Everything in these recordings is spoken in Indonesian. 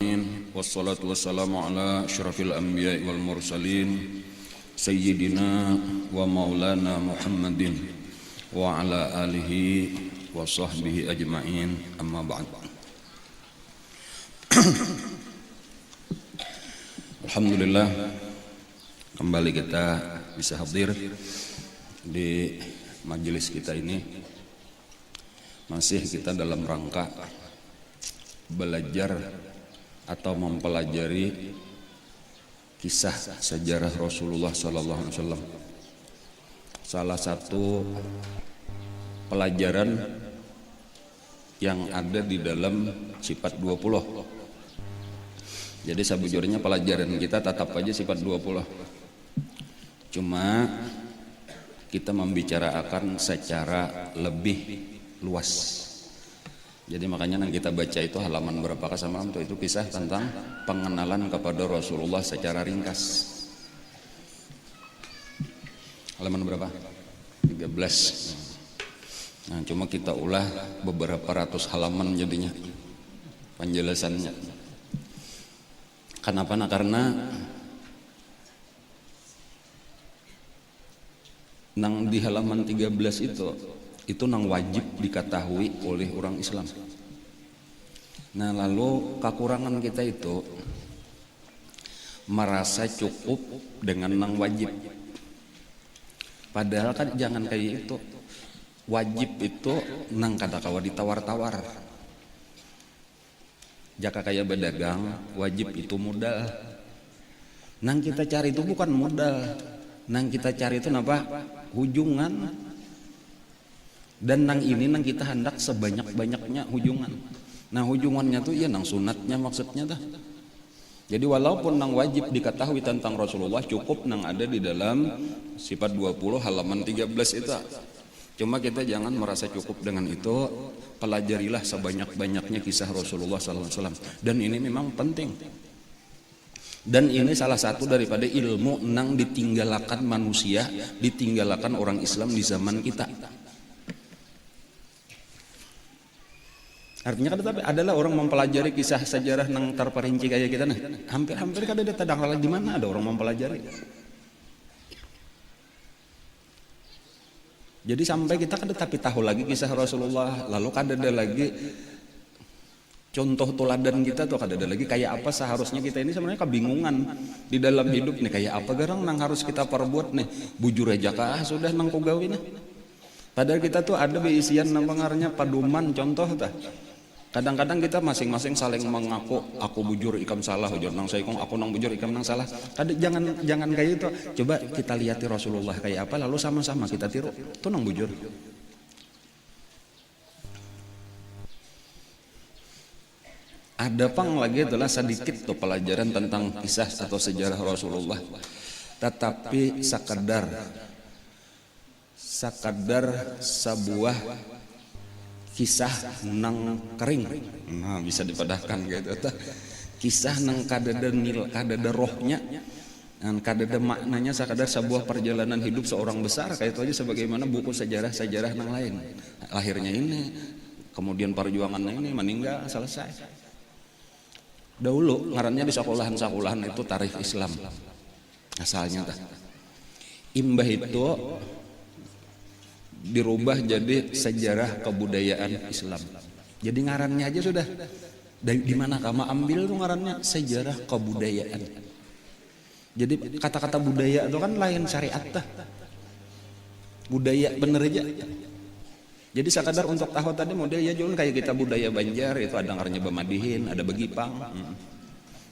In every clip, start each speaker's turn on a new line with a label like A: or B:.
A: Alamin, wassalatu wassalamu ala asyrafil anbiya'i wal mursalin Sayyidina wa maulana Muhammadin wa ala alihi wa sahbihi ajma'in, amma ba'd. Alhamdulillah, kembali kita bisa hadir di majelis kita ini. Masih kita dalam rangka belajar atau mempelajari kisah sejarah Rasulullah SAW. Salah satu pelajaran yang ada di dalam sifat 20. Jadi sebujurnya pelajaran kita tetap aja sifat 20. Cuma kita membicarakan secara lebih luas. Jadi makanya yang kita baca itu halaman berapa samalam itu kisah tentang pengenalan kepada Rasulullah secara ringkas. Halaman berapa? 13. Nah, cuma kita ulah beberapa ratus halaman jadinya penjelasannya. Kenapa? Nah, karena nang di halaman 13 itu nang wajib diketahui oleh orang Islam. Nah, lalu kekurangan kita itu merasa cukup dengan nang wajib. Padahal kan jangan kayak itu. Wajib itu nang kada kawa ditawar-tawar. Jaka kayak berdagang, wajib itu modal. Nang kita cari itu bukan modal. Nang kita cari itu apa? Hujungan. Dan nang ini nang kita hendak sebanyak-banyaknya hujungan. Nah, hujungannya tuh ya nang sunatnya maksudnya dah. Jadi walaupun nang wajib diketahui tentang Rasulullah cukup nang ada di dalam sifat 20 halaman 13 itu. Cuma kita jangan merasa cukup dengan itu, pelajarilah sebanyak-banyaknya kisah Rasulullah SAW. Dan ini memang penting. Dan ini salah satu daripada ilmu nang ditinggalkan manusia, ditinggalkan orang Islam di zaman kita. Artinya kan tapi adalah orang mempelajari kisah sejarah nang terperinci kayak kita nah. Hampir kada ada tadang lagi di mana ada orang mempelajari. Jadi sampai kita kada tapi tahu lagi kisah Rasulullah, lalu kada ada lagi contoh teladan kita tuh kada ada lagi kayak apa seharusnya kita ini sebenarnya kebingungan di dalam hidup nih kayak apa garang nang harus kita perbuat nih. Bujur aja kah sudah nang kugawi nih. Padahal kita tuh ada beisian namanya paduman contoh tah. Kadang-kadang kita masing-masing saling mengaku aku bujur ikam salah, bujur nang saikong aku nang bujur ikam nang salah. Jangan kayak itu. Coba kita lihat Rasulullah kayak apa lalu sama-sama kita tiru. Itu nang bujur. Ada pang lagi itulah sedikit tuh pelajaran tentang kisah atau sejarah Rasulullah. Tetapi sekadar sebuah kisah nang kering, nah bisa dipadahkan gitu. Kisah nang kadada rohnya, dan kadada maknanya sekadar sebuah perjalanan hidup seorang besar kayak itu aja sebagaimana buku sejarah nang lain. Lahirnya ini, kemudian perjuangannya ini, meninggal, selesai. Dahulu ngarannya di sekolahan itu tarikh Islam asalnya tah. Imbah itu dirubah jadi sejarah kebudayaan Islam. Jadi ngarannya aja sudah dari di mana kamu ambil tuh ngarannya sejarah kebudayaan. Jadi kata-kata budaya itu kan lain syariat tah. Budaya bener aja. Jadi sekadar untuk tahu tadi model ya jangan kayak kita budaya Banjar itu ada ngarannya Bamadihin, ada Begipang.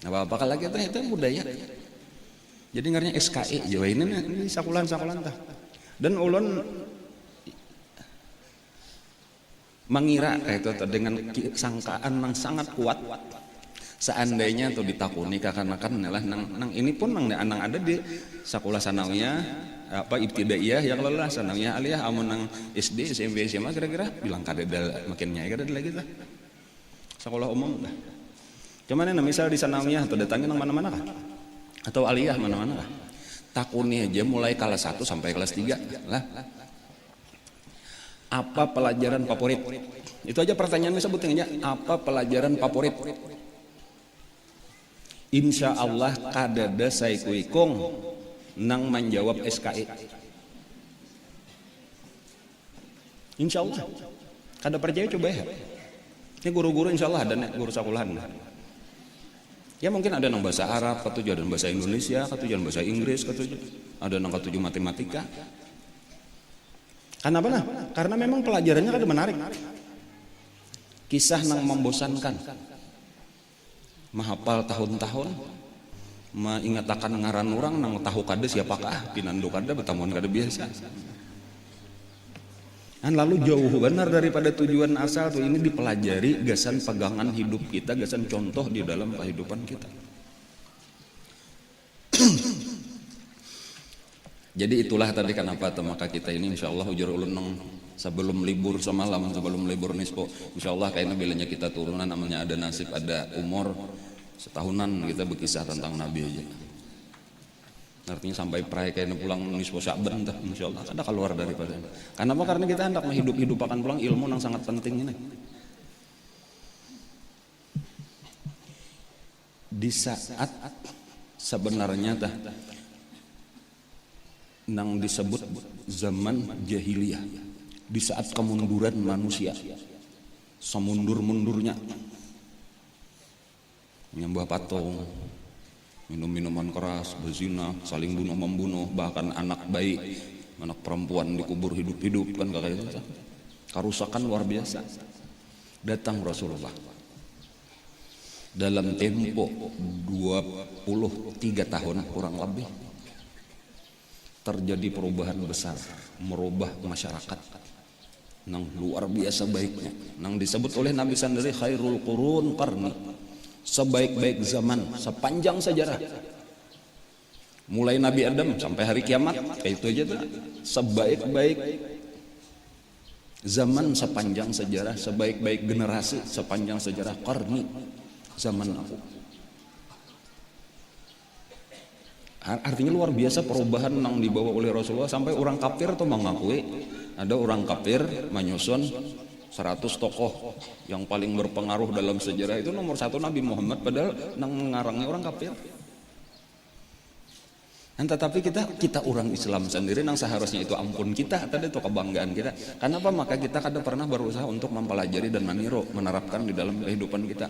A: Apa-apa lagi itu budaya. Jadi ngarannya SKI Jawa ini sakulan tah. Dan ulun mengira itu dengan sangkaan yang sangat kuat seandainya tuh ditakuni kakan-kakan nang ini pun nang ada di sekolah sanawiyah apa ibtidaiyah yang lelah sanawiyah aliyah amun nang SD SMP SMA kira-kira bilang kada makin nyai kada lagi lah sekolah umum dah. Cuman yang misal di sanawiyah atau datangin nang mana-mana kah atau aliyah mana-mana kah takuni aja mulai kelas 1 sampai kelas 3 lah. Apa pelajaran favorit? Itu aja pertanyaannya sebutnya apa pelajaran favorit? Insya Allah kadada saikuikung nang menjawab SKI. Insya Allah. Kada percaya coba ya. Ini guru-guru insya Allah ada nih, guru sekolahan. Ya mungkin ada nang bahasa Arab, ketujuh ada nang bahasa Indonesia, ketujuh bahasa Inggris, ketujuh ada nang ketujuh matematika. Kenapa nah? Karena memang pelajarannya kada menarik. Kisah nang membosankan. Mahapal tahun-tahun, mengatakan ngaran orang nang tahu kada siapakah, pinando kada, betamuan kada biasa. Dan lalu jauh benar daripada tujuan asal tuh ini dipelajari gasan pegangan hidup kita, gasan contoh di dalam kehidupan kita. Jadi itulah tadi kenapa maka kita ini insya Allah ujur ulun nang sebelum libur semalam, sebelum libur nispo, insya Allah kayaknya bilanya kita turunan namanya ada nasib, ada umur setahunan kita berkisah tentang Nabi aja. Artinya sampai perai kayaknya pulang nispo Sya'ban dah insya Allah ada keluar daripada ini. Kenapa? Karena kita hendak menghidup akan pulang ilmu yang sangat penting ini. Di saat sebenarnya dah nang disebut zaman jahiliyah, di saat kemunduran manusia semundur-mundurnya menyembah patung, minum minuman keras, berzina, saling bunuh membunuh, bahkan anak bayi, anak perempuan dikubur hidup-hidup kan kayak gitu. Kerusakan luar biasa. Datang Rasulullah dalam tempo 23 tahun kurang lebih terjadi perubahan besar, merubah masyarakat nang luar biasa baiknya, nang disebut oleh Nabi sendiri khairul qurun qarni, sebaik-baik zaman sepanjang sejarah, mulai Nabi Adam sampai hari kiamat, kayak itu aja tuh, sebaik-baik zaman sepanjang sejarah, sebaik-baik generasi sepanjang sejarah, qarni, zaman aku. Artinya luar biasa perubahan yang dibawa oleh Rasulullah, sampai orang kafir tuh mengakui, ada orang kafir menyusun 100 tokoh yang paling berpengaruh dalam sejarah, itu nomor 1 Nabi Muhammad, padahal nang mengarangnya orang kafir. Dan tetapi kita orang Islam sendiri nang seharusnya itu ampun kita, tadi itu kebanggaan kita. Kenapa? Maka kita kada pernah berusaha untuk mempelajari dan meniru, menerapkan di dalam kehidupan kita.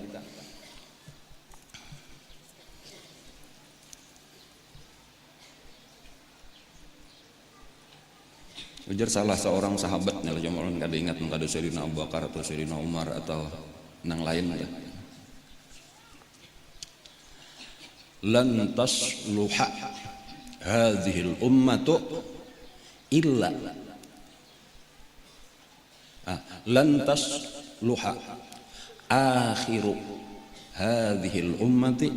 A: Ujar salah seorang sahabat, nih cuma orang kada ingat, kada Sayyidina Abu Bakar atau Sayyidina Umar atau nang lain ya. Lan tasluha hadhil ummatu illa lan tasluha akhiru hadhil ummati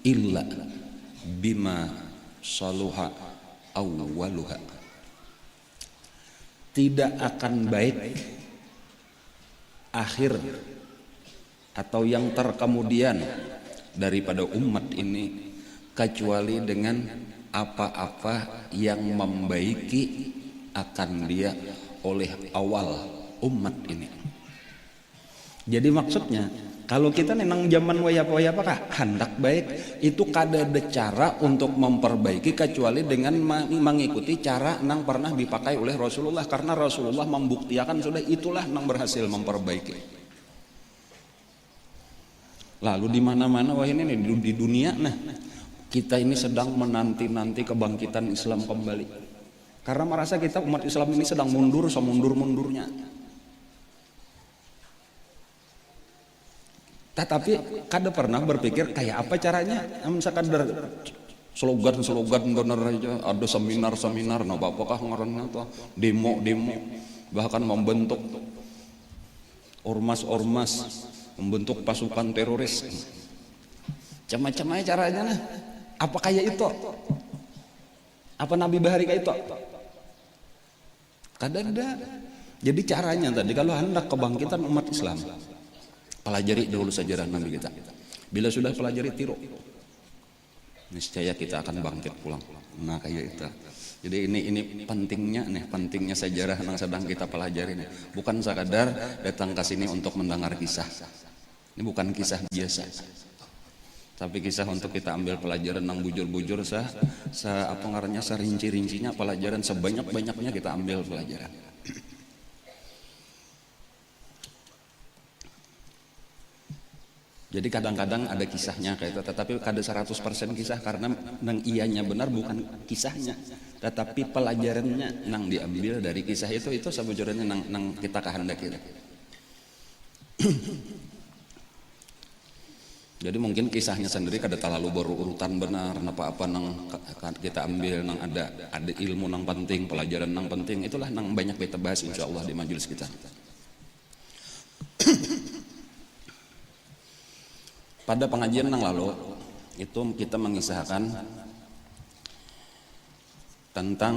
A: illa bima saluha awwaluha. Tidak akan baik akhir atau yang terkemudian daripada umat ini kecuali dengan apa-apa yang membaiki akan dia oleh awal umat ini. Jadi maksudnya kalau kita nenang zaman wayap-wayap apa hendak baik, itu kada ada cara untuk memperbaiki kecuali dengan mengikuti cara nang pernah dipakai oleh Rasulullah, karena Rasulullah membuktikan sudah itulah nang berhasil memperbaiki. Lalu di mana-mana wah ini di dunia, nah kita ini sedang menanti-nanti kebangkitan Islam kembali, karena merasa kita umat Islam ini sedang mundur semundur-mundurnya. Tetapi kada pernah berpikir kayak apa caranya. Misalkan slogan-slogan bener aja, ada seminar-seminar, nah apakah ngarannya tuh demo-demo, bahkan membentuk ormas-ormas, membentuk pasukan teroris. Macam-macam aja caranya nah. Apa kayak itu? Apa Nabi Bahari kayak itu? Kada ada. Jadi caranya tadi kalau hendak kebangkitan umat Islam, pelajari dulu sejarah Nabi kita. Bila sudah pelajari, tiru, niscaya kita akan bangkit pulang. Nah kayak itu. Jadi ini pentingnya sejarah yang sedang kita pelajari nih. Bukan sekadar datang ke sini untuk mendengar kisah. Ini bukan kisah biasa. Tapi kisah untuk kita ambil pelajaran nang bujur-bujur apa ngarannya serinci-rincinya pelajaran sebanyak-banyaknya kita ambil pelajaran. Jadi kadang-kadang ada kisahnya kayak itu, tetapi kada 100% kisah karena nang ianya benar bukan kisahnya, tetapi pelajarannya nang diambil dari kisah itu sebujurnya nang kita kehendaki. Jadi mungkin kisahnya sendiri kada terlalu berurutan benar, apa nang kita ambil nang ada ilmu nang penting, pelajaran nang penting, itulah nang banyak kita bahas insyaallah di majelis kita. Pada pengajian nang lalu itu kita mengisahkan tentang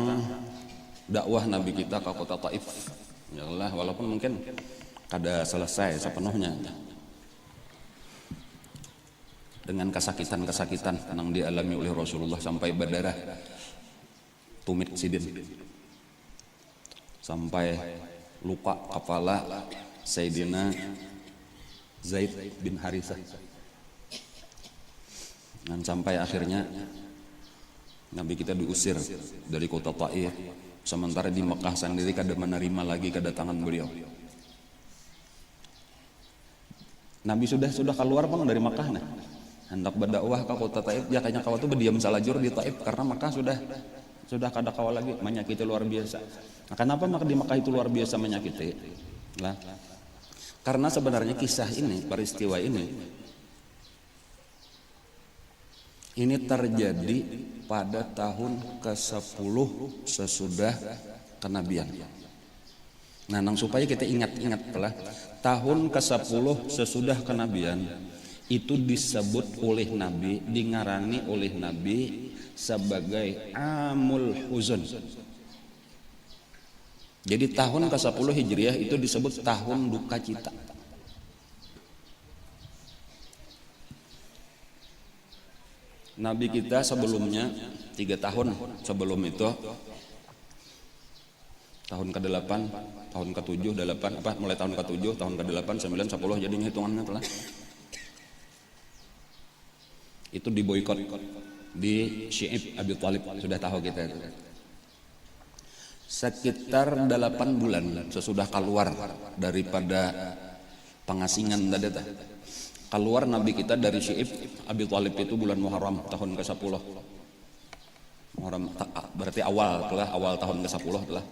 A: dakwah Nabi kita ke kota Taif. Ya Allah, walaupun mungkin kada selesai sepenuhnya. Dengan kesakitan-kesakitan yang dialami oleh Rasulullah sampai berdarah tumit sidin, sampai luka kepala Sayyidina Zaid bin Harithah, dan sampai akhirnya Nabi kita diusir dari kota Taif, sementara di Mekah sendiri kada menerima lagi kedatangan beliau. Nabi sudah keluar bang dari Mekah nah, hendak berdakwah ke kota Taif, ya kayaknya kau tuh berdiam salajur di Taif karena Mekah sudah kada kawal lagi, menyakiti luar biasa. Nah, kenapa maka di Mekah itu luar biasa menyakiti? Lah, karena sebenarnya kisah ini, peristiwa ini terjadi pada tahun ke-10 sesudah kenabian. Nah, supaya kita ingat telah tahun ke-10 sesudah kenabian itu disebut oleh Nabi, dingarani oleh Nabi sebagai Amul Huzun. Jadi tahun ke-10 Hijriah itu disebut tahun duka cita. Nabi kita sebelumnya 3 tahun sebelum itu, tahun ke-8, tahun ke-7, 8 mulai tahun ke-7, tahun ke-8, 9, 10 jadinya hitungannya telah. Itu diboikot di Syi'ib Abi Thalib, sudah tahu kita itu. Sekitar 8 bulan sesudah keluar daripada pengasingan tadi, keluar Nabi kita dari Syi'ib Abi Thalib itu bulan Muharram tahun ke-10. Muharram berarti awal tahun ke-10 telah.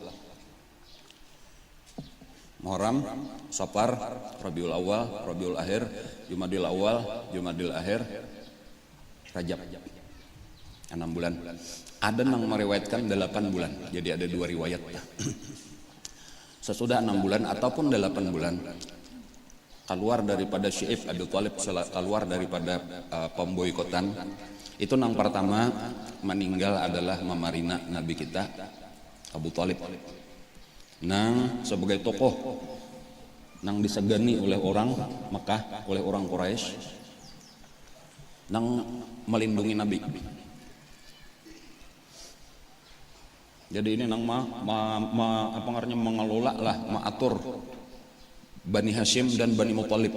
A: Muharram, Safar, Rabiul Awal, Rabiul Akhir, Jumadil Awal, Jumadil Akhir, Rajab. 6 bulan. Ada yang meriwayatkan 8 bulan. Jadi ada 2 riwayat. Sesudah 6 bulan ataupun 8 bulan keluar daripada Syi'ib Abi Thalib, keluar daripada pemboikotan. Itu yang pertama meninggal adalah memarina Nabi kita Abu Thalib. Nang sebagai tokoh nang disegani oleh orang Mekah, oleh orang Quraisy, nang melindungi Nabi. Jadi ini nang apa ngaranya mengelola lah, mengatur Bani Hashim dan Bani Muthalib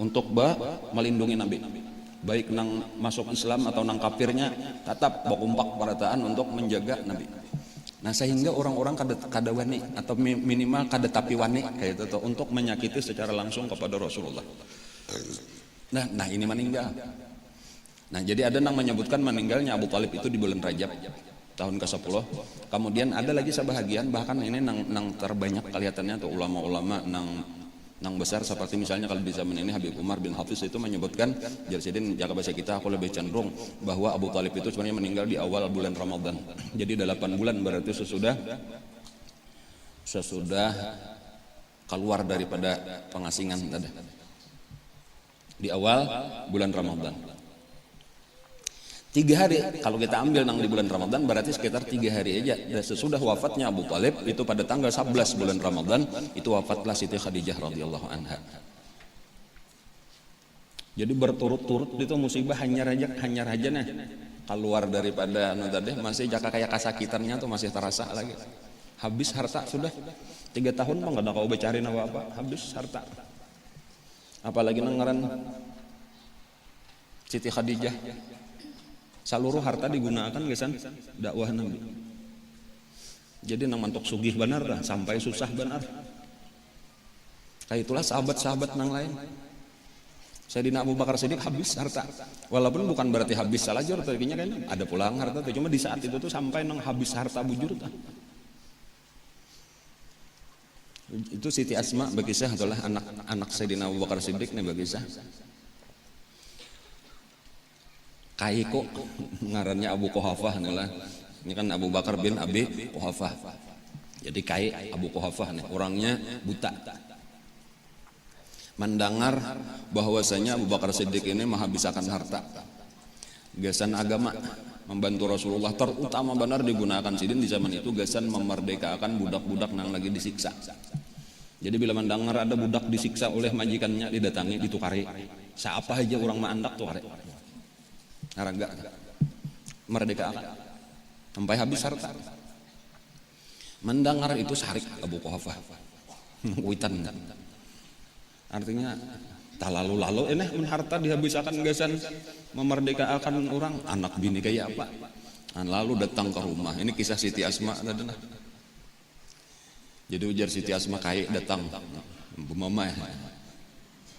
A: untuk melindungi Nabi. Baik nang masuk Islam atau nang kafirnya tetap bakumpak perataan untuk menjaga Nabi. Nah, sehingga orang-orang kada wani atau minimal kada tapi wani kayak itu untuk menyakiti secara langsung kepada Rasulullah. Nah ini meninggal. Nah, jadi ada yang menyebutkan meninggalnya Abu Thalib itu di bulan Rajab tahun ke-10. Kemudian ada lagi sebahagian, bahkan ini nang terbanyak kelihatannya atau ulama-ulama nang besar seperti misalnya kalau di zaman ini Habib Umar bin Hafiz itu menyebutkan, Jarsidin jaga bahasa kita, aku lebih cenderung bahwa Abu Thalib itu sebenarnya meninggal di awal bulan Ramadan. Jadi 8 bulan berarti sesudah keluar daripada pengasingan tadi. Di awal bulan Ramadan. 3 hari kalau kita ambil nang di bulan Ramadan berarti sekitar 3 hari aja. Dan sesudah wafatnya Abu Thalib itu pada tanggal 11 bulan Ramadan itu wafatlah Siti Khadijah radhiyallahu anha. Jadi berturut-turut itu musibah hanya raja nah keluar daripada tadi masih jaka kayak kasakitannya tuh masih terasa lagi. Habis harta sudah 3 tahun mah enggak ada kau becarin apa-apa, habis harta. Apalagi nang ngaran Siti Khadijah seluruh harta digunakan gesan dakwah Nabi. Jadi nang mantok sugih benar dah sampai susah benar. Kayak itulah sahabat-sahabat nang lain. Sayyidina Abu Bakar Siddiq habis harta. Walaupun bukan berarti habis salajur, tadinya kan ada pulang harta tuh. Cuma di saat itu tuh sampai nang habis harta bujur tuh. Itu Siti Asma berkisah adalah anak Sayyidina Abu Bakar Siddiq nih berkisah. Kaiko ngarannya Abu Quhafah nih lah. Ini kan Abu Bakar bin Abi Quhafah. Jadi Kai Abu Quhafah nih, orangnya buta. Mendengar bahwasanya Abu Bakar Siddiq ini menghabiskan harta, gasan agama, membantu Rasulullah, terutama benar digunakan sidin di zaman itu gasan memerdekakan budak-budak yang lagi disiksa. Jadi bila mendengar ada budak disiksa oleh majikannya, didatangi, ditukari, siapa aja orang maandak tukari, harga merdekakan sampai habis harta. Mendengar itu sarik Abu Quhafah, witan. Artinya tak lalu-lalu ini harta dihabiskan gasan memerdekakan orang, anak bini kayak apa. Lalu datang ke rumah. Ini kisah Siti Asma. Jadi ujar Siti Asma kayak datang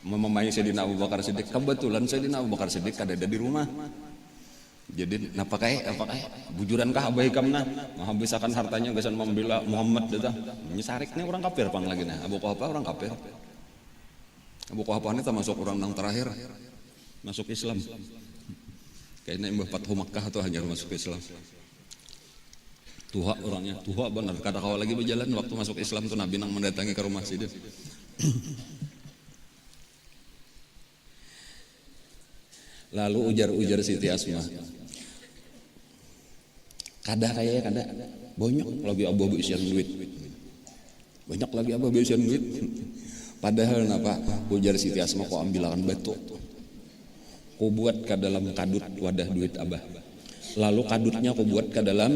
A: memamai Sayyidina Abu Bakar Siddiq. Kebetulan Sayyidina Abu Bakar Siddiq ada di rumah. Jadi apa kayak bujuran kah abai kamna menghabiskan hartanya gasan membela Muhammad datang. Nyesarik nih orang kafir pang lagi nah. Abu Quhafah orang kafir. Abu Quhafah ini termasuk orang yang terakhir masuk Islam. Kayaknya Mbah Fathu Makkah tuh hanya masuk Islam. Tua orangnya, tua benar. Kata kau lagi berjalan waktu masuk Islam tuh Nabi nang mendatangi ke rumah sidin. Lalu ujar Siti Asma. Kada banyak lagi abu-abu isian duit. Banyak lagi abu-abu isian duit. Padahal napa ujar Siti Asma kok ambilakan batu, kau buat ke dalam kadut wadah duit abah, lalu kadutnya kau buat ke dalam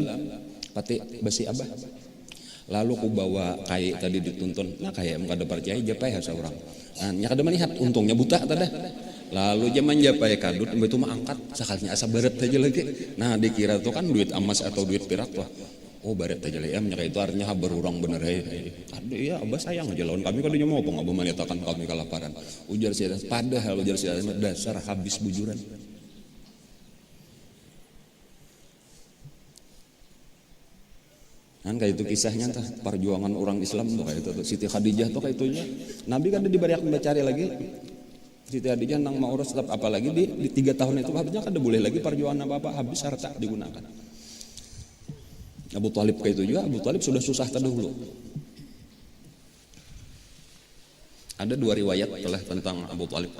A: pati besi abah, lalu kau bawa kayak tadi dituntun, nah kayak kada percaya japai hasa orang, nya kada melihat untungnya buta tada, lalu zaman japai kadut itu mah angkat sakalnya asa baret aja lagi, nah dikira tuh kan duit emas atau duit perak tuh. Oh baret aja lah ya, itu artinya berurang bener ya. Ada ya, abah sayang aja lawan kami kadunya mau abah menyatakan kami kelaparan. Ujar si padahal ujar si dasar habis bujuran. Kan kayak itu kisahnya tah perjuangan orang Islam tuh kayak itu tuh. Siti Khadijah tuh kayak itunya. Nabi kan diberi cari lagi. Siti Khadijah nang mau urus tetap apalagi di 3 tahun itu habisnya kan boleh lagi perjuangan apa habis harta digunakan. Abu Thalib kayak itu juga, Abu Thalib sudah susah terdahulu. Ada 2 riwayat telah tentang Abu Thalib.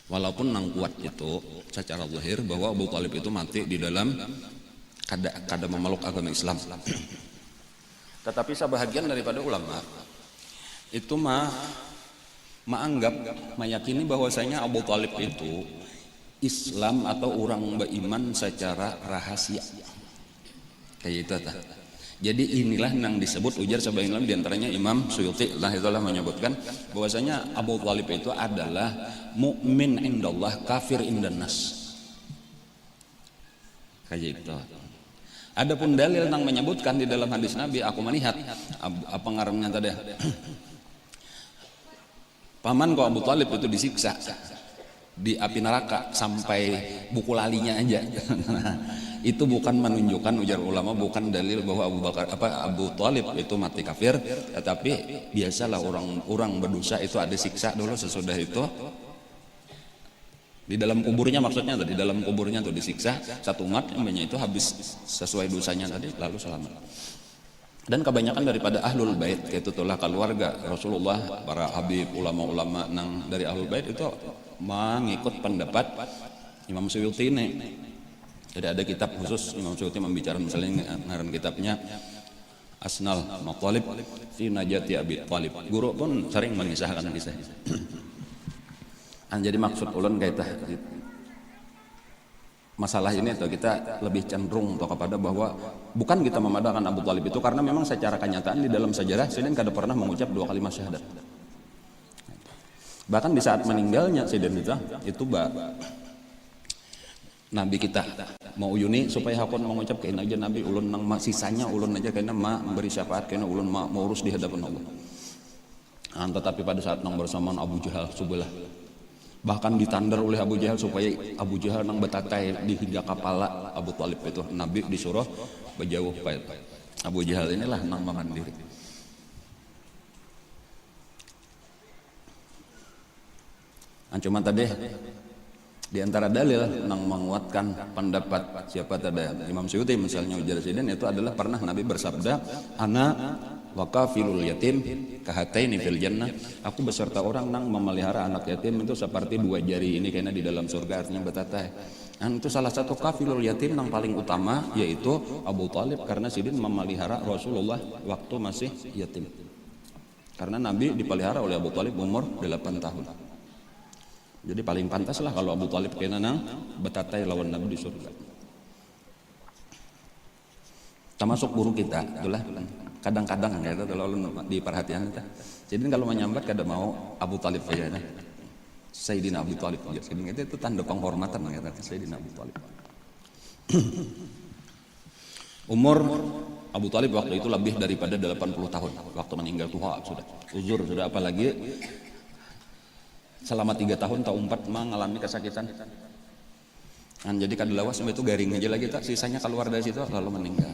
A: Walaupun nang kuat itu secara zahir bahwa Abu Thalib itu mati di dalam kada memeluk agama Islam. Tetapi sebahagian daripada ulama itu meyakini bahwasanya Abu Thalib itu Islam atau orang beriman secara rahasia. Kayak itu tah. Jadi inilah yang disebut ujar sebagian diantaranya Imam Suyuti lah itulah menyebutkan bahwasanya Abu Thalib itu adalah mukmin indallah kafir indannas. Kayak itu. Adapun dalil yang menyebutkan di dalam hadis Nabi aku melihat apa ngarannya tadi. Paman kok Abu Thalib itu disiksa di api neraka sampai buku lalinya aja. Itu bukan menunjukkan ujar ulama bukan dalil bahwa Abu Thalib itu mati kafir, tetapi biasalah orang berdosa itu ada siksa dulu sesudah itu di dalam kuburnya maksudnya tadi di dalam kuburnya tuh disiksa satu umat namanya itu habis sesuai dosanya tadi lalu selamat. Dan kebanyakan daripada ahlul bait yaitu itulah keluarga Rasulullah, para habib ulama-ulama nang dari ahlul bait itu mengikut pendapat Imam Suyuti ini. Jadi ada kitab khusus Imam Suyuti membicarakan misalnya ngaran kitabnya Asnal Maqtalib fi Najati Abi Thalib. Guru pun sering mengisahkan kisah. Jadi maksud ulun kaita masalah ini atau kita lebih cenderung atau kepada bahwa bukan kita memadakan Abu Thalib itu karena memang secara kenyataan di dalam sejarah Sayyidina kada pernah mengucap 2 kalimat syahadat. Bahkan di saat meninggalnya Sayyidina itu Nabi kita mau yuni supaya hakon mengucap kain aja Nabi ulun nang sisanya ulun aja kena memberi syafaat kena ulun mau urus di hadapan Allah. Tetapi pada saat nang bersamaan Abu Jahal sebelah, bahkan ditandar oleh Abu Jahal supaya Abu Jahal nang betatai di hingga kepala Abu Thalib itu, Nabi disuruh berjauh pai. Abu Jahal inilah nang mandiri. Cuma tadi di antara dalil yang menguatkan pendapat siapa tadi Imam Suyuti misalnya ujar sidin itu adalah pernah Nabi bersabda, ana wa kafilul yatim kahataini fil jannah, aku beserta orang nang memelihara anak yatim itu seperti dua jari ini karena di dalam surga, artinya betatai. Dan itu salah satu kafilul yatim yang paling utama yaitu Abu Thalib, karena sidin memelihara Rasulullah waktu masih yatim, karena Nabi dipelihara oleh Abu Thalib umur 8 tahun. Jadi paling pantas lah kalau Abu Thalib kena nang betatai lawan Nabi di surga. Termasuk guru kita, itulah kadang-kadang ya itu kalau diperhatikan kita. Jadi kalau menyambat kada mau Abu Thalib ya, Sayyidina Abu Thalib ya. Jadi itu tanda penghormatan ya Sayyidina Abu Thalib. Umur Abu Thalib waktu itu lebih daripada 80 tahun waktu meninggal tua sudah. Uzur sudah, apalagi selama 3 tahun atau 4 mengalami kesakitan. Jadi kadalawas sampai itu garing aja lagi tak, sisanya keluar dari situ lalu meninggal.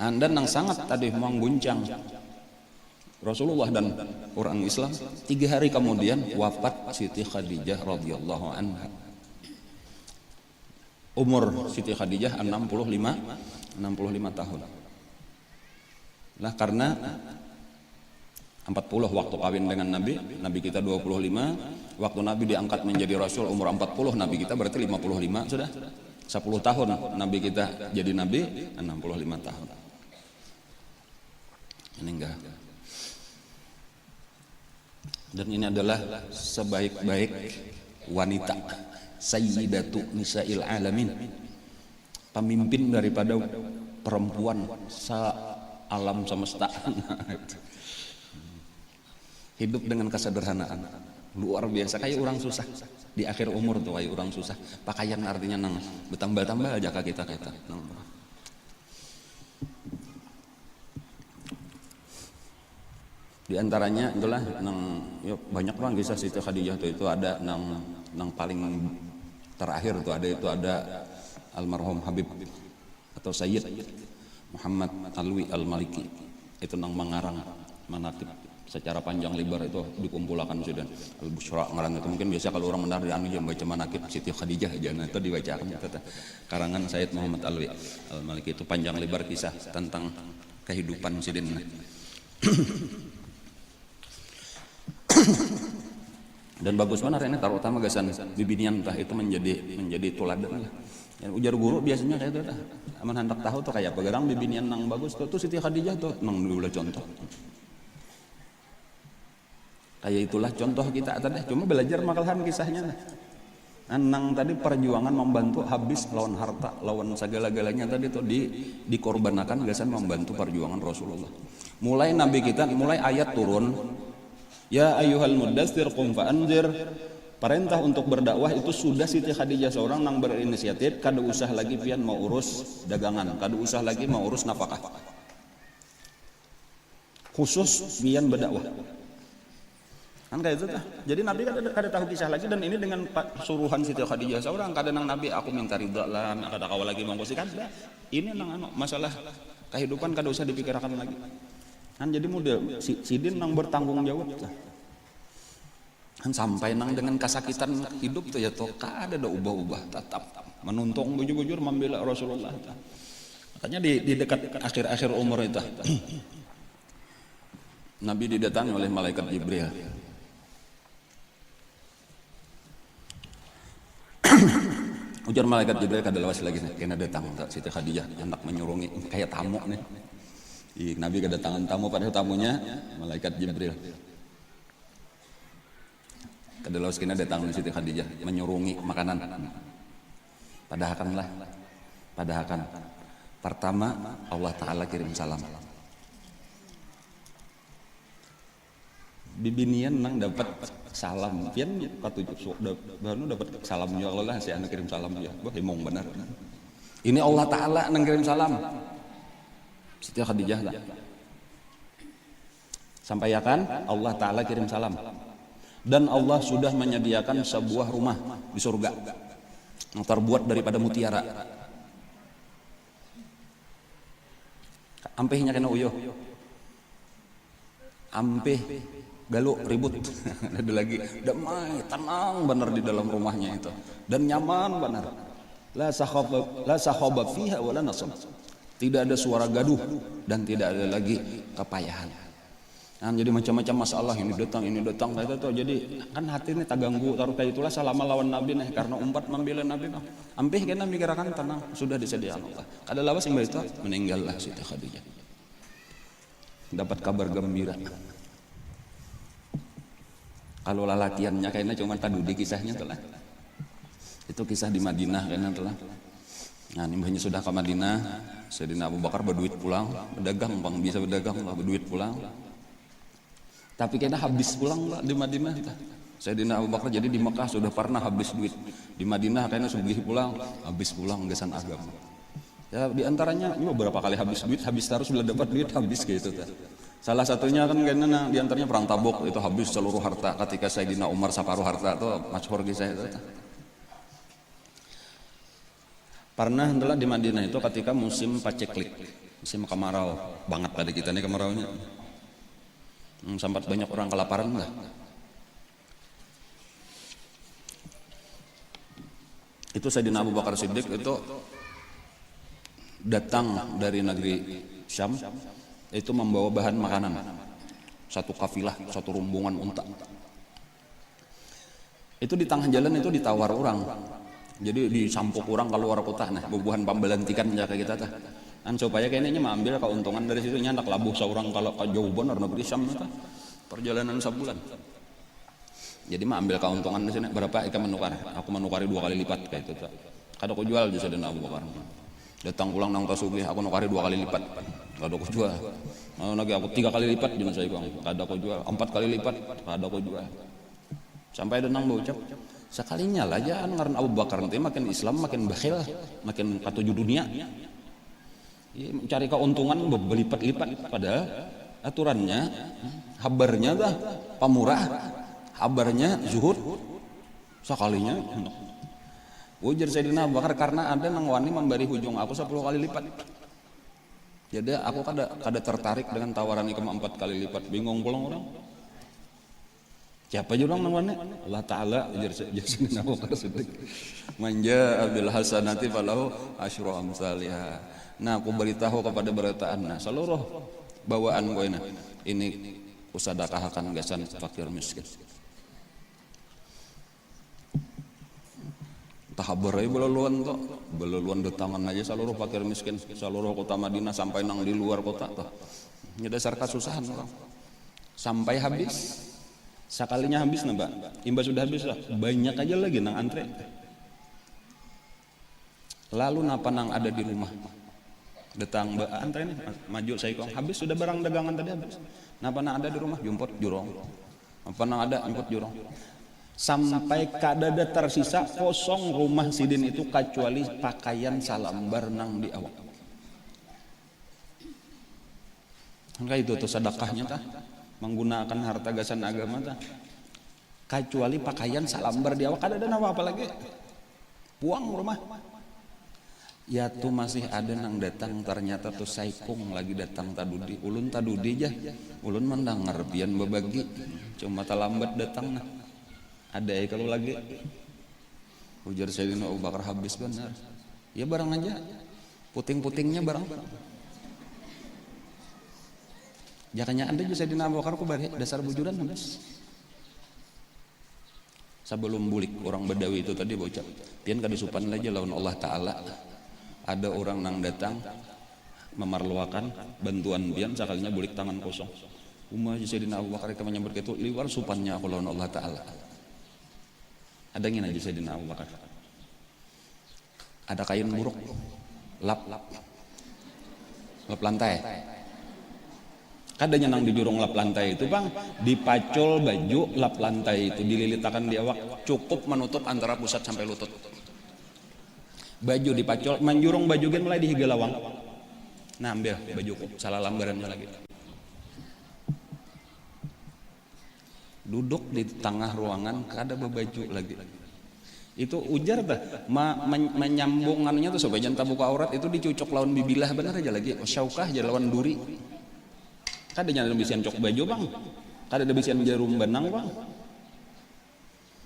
A: Dan yang sangat tadi mengguncang Rasulullah dan orang Islam, 3 hari kemudian wafat Siti Khadijah radhiyallahu anha. Umur Siti Khadijah 65 tahun. Lah karena 40 waktu kawin dengan Nabi kita 25, waktu Nabi diangkat menjadi Rasul umur 40, Nabi kita berarti 55 sudah. 10 tahun Nabi kita jadi Nabi, 65 tahun. Ini enggak. Dan ini adalah sebaik-baik wanita, Sayyidatu Nisa'il Alamin, pemimpin daripada perempuan alam semesta. Hidup dengan kesederhanaan luar biasa, kayak orang susah di akhir umur tuh, kayak orang susah pakaian artinya nang bertambah aja kita di antaranya itulah nang banyak orang kisah Siti Khadijah itu ada nang paling terakhir tuh ada almarhum Habib atau Sayyid Muhammad Alwi Al-Maliki, itu nang mengarang manaqib secara panjang lebar, itu dikumpulkan sudah Al-Busyra ngaran itu. Mungkin biasa kalau orang menarik anu yang baca manaqib Siti Khadijah aja, nah itu dibacakan karangan Sayyid Muhammad Alwi Al-Maliki, itu panjang lebar kisah tentang kehidupan sidin. Dan bagus mana ini terutama gasan bibinian tah itu menjadi tuladan lah. Yang ujar guru biasanya kayak itu dah. Aman hendak tahu tuh kayak pegerang bibinian nang bagus tuh Siti Khadijah tuh nang dulu contoh. Kayak itulah contoh kita tadi, cuma belajar makalahan kisahnya. Nang tadi perjuangan membantu habis lawan harta, lawan segala-galanya tadi tuh dikorbankan gasan membantu perjuangan Rasulullah. Mulai Nabi kita, mulai ayat turun, ya ayyuhal muddatsir qum fa'anzir, perintah untuk berdakwah itu sudah Siti Khadijah seorang nang berinisiatif, kada usah lagi pian mau urus dagangan, kada usah lagi mau urus nafkah. Khusus pian berdakwah. Kan kayak itu tah. Jadi Nabi kada tahu kisah lagi, dan ini dengan suruhan Siti Khadijah seorang, kada nang Nabi aku minta ridha lah, kada kawal lagi mongko kan. Ini nang masalah kehidupan kada usah dipikirkan lagi. Kan jadi model sidin nang bertanggung jawab lah. Kan sampai nang dengan kesakitan hidup tuh ya toh kada ada ubah-ubah, tetap menuntung bujur-bujur membela Rasulullah. Makanya di dekat akhir-akhir umur itu Nabi didatangi oleh malaikat Jibril. Ujar malaikat Jibril kada lawas lagi kena datang Siti Khadijah hendak menyurungi kayak tamu nih. Nabi kedatangan tamu, pada tamunya malaikat Jibril. Kada lawas kena datang Siti Khadijah menyurungi makanan. Padahal pertama Allah Ta'ala kirim salam. Bibinian nang dapat salam pian katujuh baru dapat salam ya Allah si anak kirim salam ya wah emong benar ini Allah Ta'ala nang kirim salam Siti Khadijah lah sampaikan Allah Ta'ala kirim salam dan Allah sudah menyediakan sebuah rumah di surga yang terbuat daripada mutiara ampehnya kena uyuh ampeh galuk ribut ada lagi damai tenang benar di dalam rumahnya itu dan nyaman benar la sakhaba fiha wala nasab tidak ada suara gaduh dan tidak ada lagi kepayahan nah, jadi macam-macam masalah ini datang itu tuh jadi kan hati ini tak ganggu taruh kayak itulah selama lawan Nabi nih karena umat membela Nabi nah. Ampih kena mikirakan tenang sudah disediakan Allah kada lawas yang itu meninggallah Siti Khadijah dapat kabar gembira kalau lalakiannya kayaknya cuma tadudi kisahnya telah itu kisah di Madinah kayaknya telah nah nimbahnya sudah ke Madinah Sayyidina Abu Bakar berduit pulang berdagang bang bisa berdagang lah berduit pulang tapi kayaknya habis pulang lah di Madinah Sayyidina Abu Bakar jadi di Mekah sudah pernah habis duit di Madinah kayaknya sugih pulang habis pulang gesan agama ya diantaranya beberapa kali habis duit habis terus sudah dapat duit habis gitu salah satunya kan kayaknya diantaranya perang Tabuk itu habis seluruh harta ketika Sayyidina Umar separuh harta itu masyhur kisah itu pernah adalah di Madinah itu ketika musim paceklik musim kemarau banget pada kita nih kemaraunya sempat banyak orang kelaparan lah itu Sayyidina Abu Bakar Siddiq itu datang dari negeri Syam itu membawa bahan makanan satu kafilah satu rombongan unta itu di tengah jalan itu ditawar orang jadi disampuk orang keluar kota nah bubuhan pambelantikan jaga kita tah kan supaya kayaknya mengambil keuntungan dari situ nyandak labuh seorang kalau ke jauh benar negeri Syam perjalanan sebulan jadi mengambil keuntungan di sini berapa ikan menukar aku menukari 2 kali lipat kayak itu kada aku jual di Sayyidina Abu Bakar datang pulang nang tasugih aku nukari 2 kali lipat kada aku jual mau lagi aku 3 kali lipat jangan saya bang kada aku jual 4 kali lipat kada aku jual sampai ada nang berucap sekalinya lah jangan ngaran Abu Bakar nanti makin Islam makin bakhil makin katuju dunia mencari keuntungan berlipat-lipat padahal aturannya habarnya dah pamurah habarnya zuhud sekalinya ujar Sayyidina Abu Bakar karena ada nang wani memberi hujung aku 10 kali lipat jadi aku kada tertarik dengan tawaran ini 4 kali lipat bingung pulang orang siapa juga nang wani Allah Ta'ala ujar Sayyidina Abu Bakar Siddiq manja abil hasanati falahu asyru amsalihha nah aku beritahu kepada beritaan nah seluruh bawaan gue ini usadakahkan gasan fakir miskin tahabarai belaluan detangan aja seluruh fakir miskin seluruh kota Madinah sampai nang di luar kota tuh ini dasar kesusahan orang sampai habis sekalinya habis nah mbak imbas sudah habis lah banyak aja lagi nang antre lalu napa nang ada di rumah datang mbak antre nih maju saya kong habis sudah barang dagangan tadi habis napa nang ada di rumah jumput jurong apa nang ada jumput jurong sampai kadada tersisa kosong rumah sidin itu kecuali pakaian salambar nang di awak enggak itu tuh sedekahnya tah menggunakan harta gasan agama tah kecuali pakaian salambar di awak kadada nawa apa lagi buang rumah ya tuh masih ada nang datang ternyata tuh saikung lagi datang tadudi ulun tadudi jah ulun mendengar pian berbagi cuma terlambat datang nah ada ya kalau lagi ujar Sayyidina Abu Bakar habis benar ya barang aja puting-putingnya barang jakanya anda juga Sayyidina Abu Bakar ku bari dasar bujuran habis sebelum bulik orang Badawi itu tadi bocap pian kadisupan aja lawan Allah Ta'ala ada orang nang datang memerluakan bantuan pian sekalinya bulik tangan kosong umah Sayyidina Abu Bakar itu menyambut itu liwar supannya aku lawan Allah Ta'ala ada ngin aja Sayyidina Abu Bakar ada kain muruk lap lantai Kadanya nang di jurung lap lantai itu bang, dipacul baju lap lantai itu dililitakan di awak, cukup menutup antara pusat sampai lutut. Baju dipacul, manjurung baju gen mulai dihiga lawang. Nah ambil bajuku, salah lambarannya lagi. Duduk di tengah ruangan, kada bebaju lagi. Itu ujar dah, menyambung anunya tuh supaya jangan buka aurat itu dicucuk lawan bibilah benar aja lagi. Syaukah aja lawan duri. Kada ada bisian cok baju bang, kada ada bisian jarum benang bang,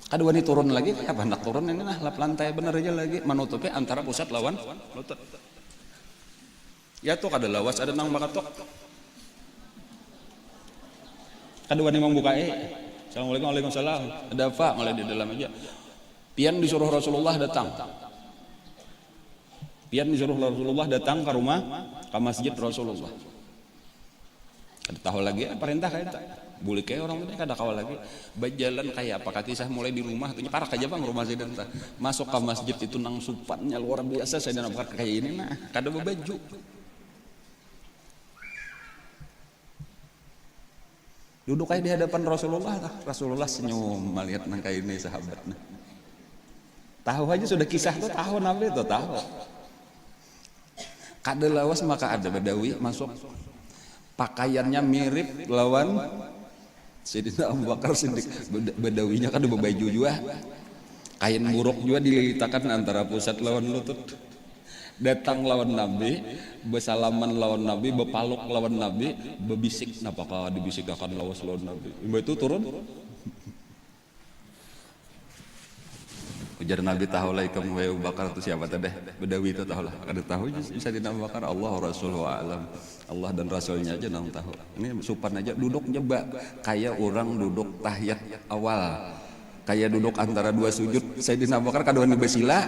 A: kada wani turun lagi, apa hendak turun ini nah lap lantai bener aja lagi, menutupi antara pusat lawan lutut. Ya tuh kada lawas ada nang makatok, kada wani membuka assalamualaikum waalaikumsalam, ada apa malah di dalam aja. Pian disuruh Rasulullah datang, pian disuruh Rasulullah datang ke rumah, ke masjid Rasulullah. Kada tahu lagi perintah kayak itu boleh kayak orang ini kada kawal lagi berjalan kayak apa kisah mulai di rumah tuh parah aja bang rumah saya dan masuk ke masjid itu nang supannya luar biasa saya dan kayak ini nah kada berbaju duduk kayak di hadapan Rasulullah senyum melihat nang kayak ini sahabatnya tahu aja sudah kisah tuh tahu nabi itu tahu kada lawas maka ada Badawi masuk pakaiannya mirip lawan Sayyidina Abu Bakar Siddiq. Badawinya kan ada baju juga kain buruk juga dililitakan antara pusat lawan lutut. Datang lawan Nabi, bersalaman lawan Nabi, bepaluk lawan Nabi, bebisik napakah dibisik akan lawas lawan Nabi. Itu turun ujar Nabi tahu lah ikam Abu Bakar itu siapa tadi Badawi itu tahu lah ada tahu bisa di Abu Bakar Allah Rasulullah alam Allah dan Rasulnya aja nang tahu ini supan aja duduk nyebak kayak orang duduk tahiyat awal kayak duduk antara dua sujud Sayyidina Abu Bakar kaduan bersila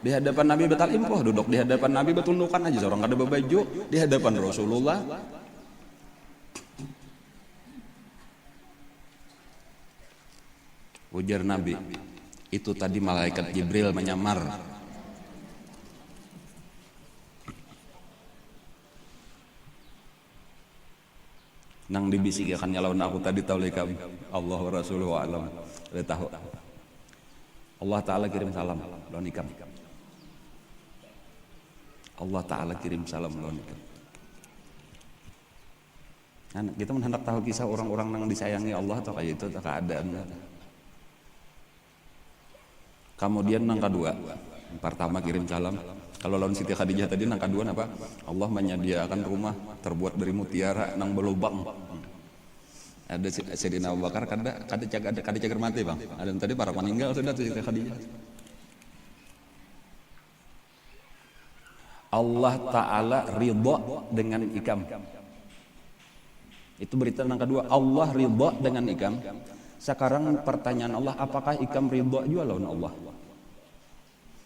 A: di hadapan Nabi betal impoh duduk di hadapan Nabi betundukan aja seorang kada berbaju di hadapan Rasulullah. Ujar Nabi, itu tadi malaikat Jibril menyamar. Nang dibisik akan nyalaun aku tadi tahu lekam. Allah wa Rasulullah alam. Tahu. Allah Ta'ala kirim salam lawan ikam. Allah Ta'ala kirim salam lawan ikam. Nah, kita hendak tahu kisah orang-orang yang disayangi Allah atau kayak itu atau keadaannya. Kemudian nang kedua, pertama kirim salam. Kalau lawan Siti Khadijah tadi nang kedua apa? Allah menyediakan rumah terbuat dari mutiara nang belubang. Ada Sayyidina Abu Bakar kada cager mati bang. Ada tadi para meninggal sudah tuh Siti Khadijah. Allah Ta'ala ridha dengan ikam. Itu berita nang kedua. Allah ridha dengan ikam. Sekarang pertanyaan Allah, apakah ikam ridha juga lawan Allah?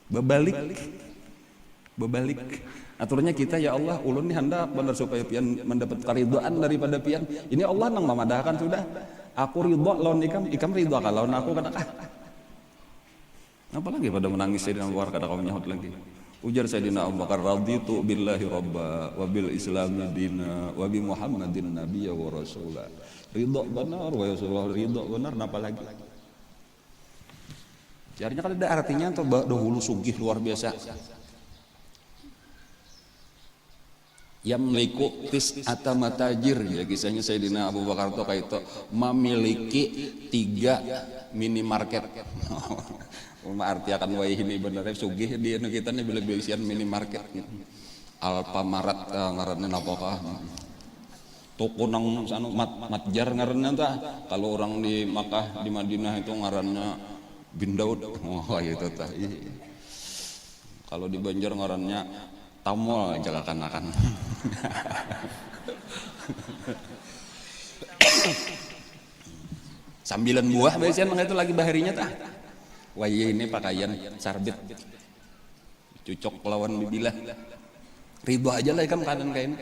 A: Bebalik. Aturnya kita ya Allah, ulun nih hendak benar supaya pian mendapat keridhaan daripada pian. Ini Allah nang memadahkan sudah. Aku ridha lawan ikam ridha ka lawan aku kata apalagi pada menangis Sayyidina Abu Bakar kada kau menyahut lagi. Ujar Sayyidina Abu Bakar raditu billahi rabba wa bil islami dina wa bi Muhammadin nabiyya wa rasula. Ridha benar wa Rasulullah ridha benar napa lagi? Jadinya kan ada artinya tuh dahulu sugih luar biasa. Yamliku tis'ata matajir ya kisahnya Sayyidina Abu Bakar tuh kayak itu memiliki 3 minimarket. Arti akan wah ini benernya sugih di kita nih bila isian minimarket. Alfamaret ngaranna apakah? Toko nang sanu matjar ngaranna tah. Kalau orang di Makkah di Madinah itu ngarannya bin Daud. Oh itu tah. Kalau di Banjar ngarannya Tamol jagakan-akan. Sambilan buah biasanya itu lagi baharinya tah. Wah ini pakaian sarbit. Cucok lawan bibilah. Ridha aja lah ikam keadaan kain.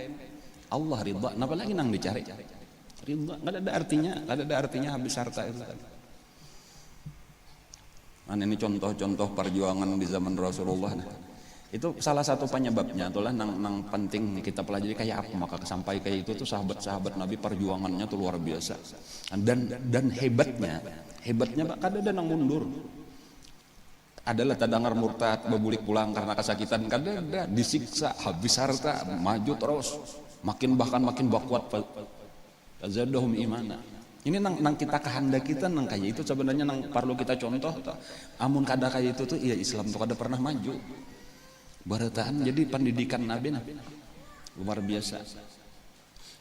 A: Allah ridha, kenapa lagi nang dicari? Ridha, nggak ada artinya habis harta itu. Ini contoh-contoh perjuangan di zaman Rasulullah. Itu salah satu penyebabnya itulah nang penting kita pelajari kayak apa maka sampai kayak itu tuh sahabat-sahabat Nabi perjuangannya tuh luar biasa. Dan hebatnya Pak kada nang mundur. Adalah tadangar murtad bebulik pulang karena kesakitan, kada disiksa habis harta maju terus makin bakuat tazadahum imana. Ini nang kita kehendak kita nang kayak itu sebenarnya nang perlu kita contoh. Amun kada kayak itu tuh iya Islam tuh kada pernah maju. Barataan jadi pendidikan Nabi luar biasa.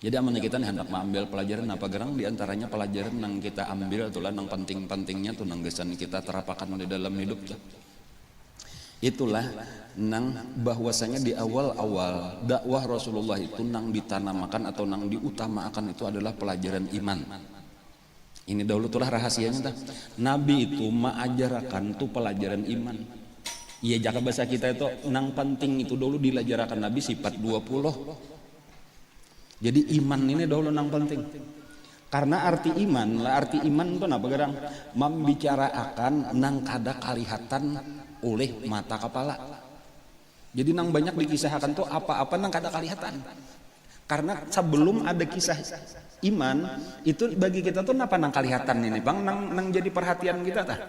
A: Jadi amannya kita nih hendak mengambil pelajaran apa gerang diantaranya pelajaran yang kita ambil itulah yang penting-pentingnya tuh nang gesan kita terapakan di dalam hidup tuh. Itulah nang bahwasanya di awal-awal dakwah Rasulullah itu nang ditanamakan atau nang diutamakan itu adalah pelajaran iman. Ini dahulu itulah rahasianya tuh. Nabi itu mengajarkan tuh pelajaran iman. Iya jaka bahasa kita itu nang penting itu dulu dilajarakan Nabi sifat 20. Jadi iman ini dulu nang penting. Karena arti iman itu apa gerang? Membicarakan nang kada kalihatan oleh mata kepala. Jadi nang banyak dikisahkan tuh apa-apa nang kada kalihatan. Karena sebelum ada kisah iman itu bagi kita tuh napa nang kalihatan ini Bang nang jadi perhatian kita tah.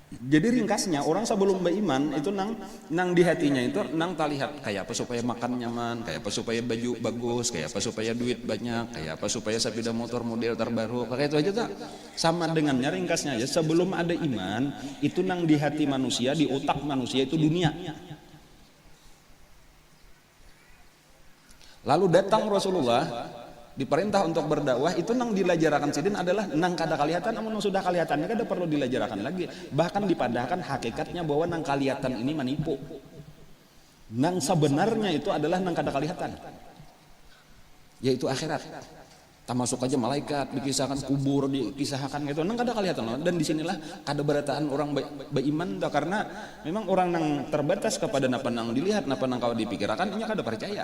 A: Jadi ringkasnya orang sebelum beriman itu nang di hatinya itu nang terlihat kayak apa supaya makan nyaman, kayak apa supaya baju bagus, kayak apa supaya duit banyak, kayak apa supaya sepeda motor model terbaru, kayak itu aja tak. Sama dengannya ringkasnya aja sebelum ada iman itu nang di hati manusia, di otak manusia itu dunia. Lalu datang Rasulullah diperintah untuk berdakwah itu nang dilajarakan sidin adalah nang kada kalihatan namun sudah kalihatannya kada perlu dilajarakan lagi, bahkan dipadahkan hakikatnya bahwa nang kalihatan ini menipu, nang sebenarnya itu adalah nang kada kalihatan yaitu akhirat. Termasuk aja malaikat dikisahkan, kubur dikisahkan gitu nang kada kalihatan. Dan disinilah kada berataan orang beriman karena memang orang nang terbatas kepada napa nang dilihat napa nang kau dipikirkan ini kada percaya.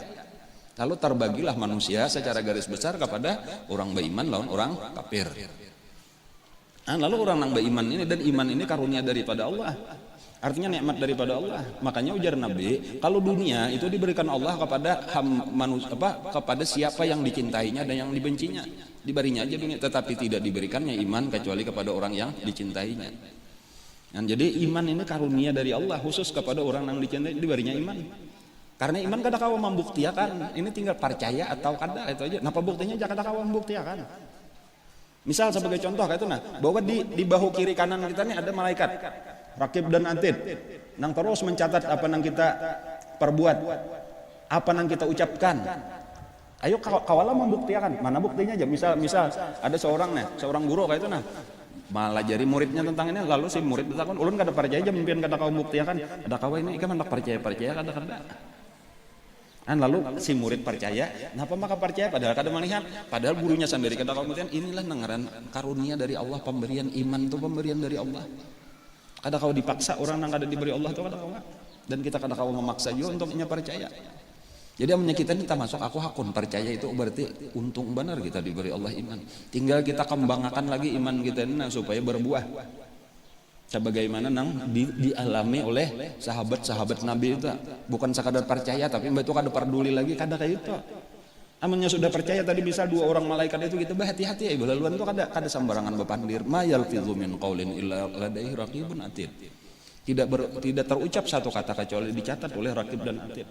A: Lalu terbagilah manusia secara garis besar kepada orang beriman lawan orang kafir. Lalu orang yang beriman ini dan iman ini karunia daripada Allah. Artinya nikmat daripada Allah. Makanya ujar Nabi, kalau dunia itu diberikan Allah kepada kepada siapa yang dicintainya dan yang dibencinya. Diberinya aja dunia, tetapi tidak diberikannya iman kecuali kepada orang yang dicintainya. Jadi iman ini karunia dari Allah khusus kepada orang yang dicintai diberinya iman. Karena iman kada kawa membuktiakan, ini tinggal percaya atau kada itu aja. Napa buktinya jangan kada kawa membuktiakan. Misal sebagai contoh kayak itu bahwa di bahu kiri kanan kita nih ada malaikat, Rakib dan Atid, nang terus mencatat apa nang kita perbuat, apa nang kita ucapkan. Ayo kawala membuktiakan, mana buktinya aja. Misal ada seorang guru kayak itu malajari muridnya tentang ini, lalu si murid bertakon, ulun kada percaya aja mimpian kada kau buktiakan, ada kawa ini kan hendak percaya kada. Lalu si murid percaya, kenapa maka percaya padahal kada melihat, padahal gurunya sendiri kada kau buktian. Inilah nangaran karunia dari Allah, pemberian iman itu pemberian dari Allah. Kada kau dipaksa orang yang kada diberi Allah itu kada kau, dan kita kada kau memaksa juga untuk percaya. Jadi amanya kita ini termasuk aku hakun percaya itu berarti untung benar kita diberi Allah iman. Tinggal kita kembangkan lagi iman kita ini supaya berbuah. Sebagaimana dialami oleh sahabat-sahabat Nabi itu, bukan sekadar percaya tapi itu kada peduli lagi kada kayak itu. Amanya sudah percaya tadi bisa dua orang malaikat itu gitu, hati-hati ya belaluan itu kada sembarangan bepandir. Ma yalfidzu min qaulin illa ladaihi raqibun atid. Tidak terucap satu kata kecuali dicatat oleh Raqib dan Atid.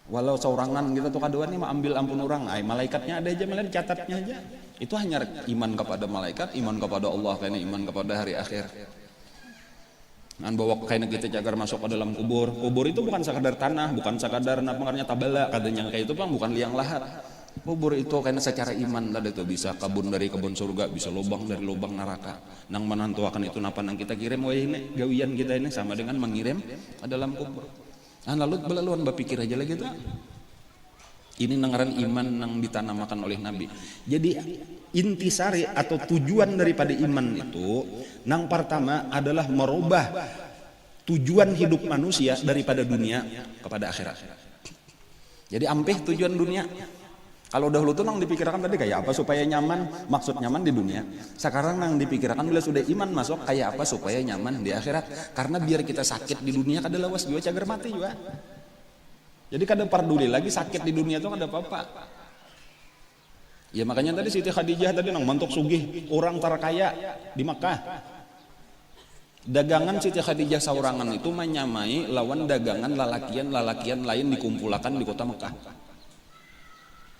A: Walau seorangan kita tuh kaduan ini ambil ampun orang, malaikatnya ada aja melihat catatnya aja. Itu hanya iman kepada malaikat, iman kepada Allah, karena iman kepada hari akhir. Dan bawa kain kita cagar masuk ke dalam kubur. Kubur itu bukan sekadar tanah, bukan sekadar napangarnya tabala, katanya kayak itu bang, bukan liang lahat. Kubur itu karena secara iman tadi itu bisa kebun dari kebun surga, bisa lubang dari lubang neraka. Nang menantuakan itu napa nang kita kirim, wah ini gawian kita ini sama dengan mengirim ke dalam kubur. Lalu belaluan berpikir aja lagi tuh. Ini nangaran iman yang ditanamakan oleh Nabi. Jadi intisari atau tujuan daripada iman itu, nang pertama adalah merubah tujuan hidup manusia daripada dunia kepada akhirat. Jadi ampih tujuan dunia.
B: Kalau dahulu tuh nang dipikirkan tadi kayak apa supaya nyaman, maksud nyaman di dunia. Sekarang nang dipikirkan bila sudah iman masuk kayak apa supaya nyaman di akhirat. Karena biar kita sakit di dunia kada lawas juga cager mati juga. Jadi kada peduli lagi sakit di dunia tuh kada apa-apa. Ya makanya tadi Siti Khadijah tadi nang mantuk sugih orang terkaya di Makkah. Dagangan Siti Khadijah saurangan itu menyamai lawan dagangan lalakian lain dikumpulkan di kota Mekah.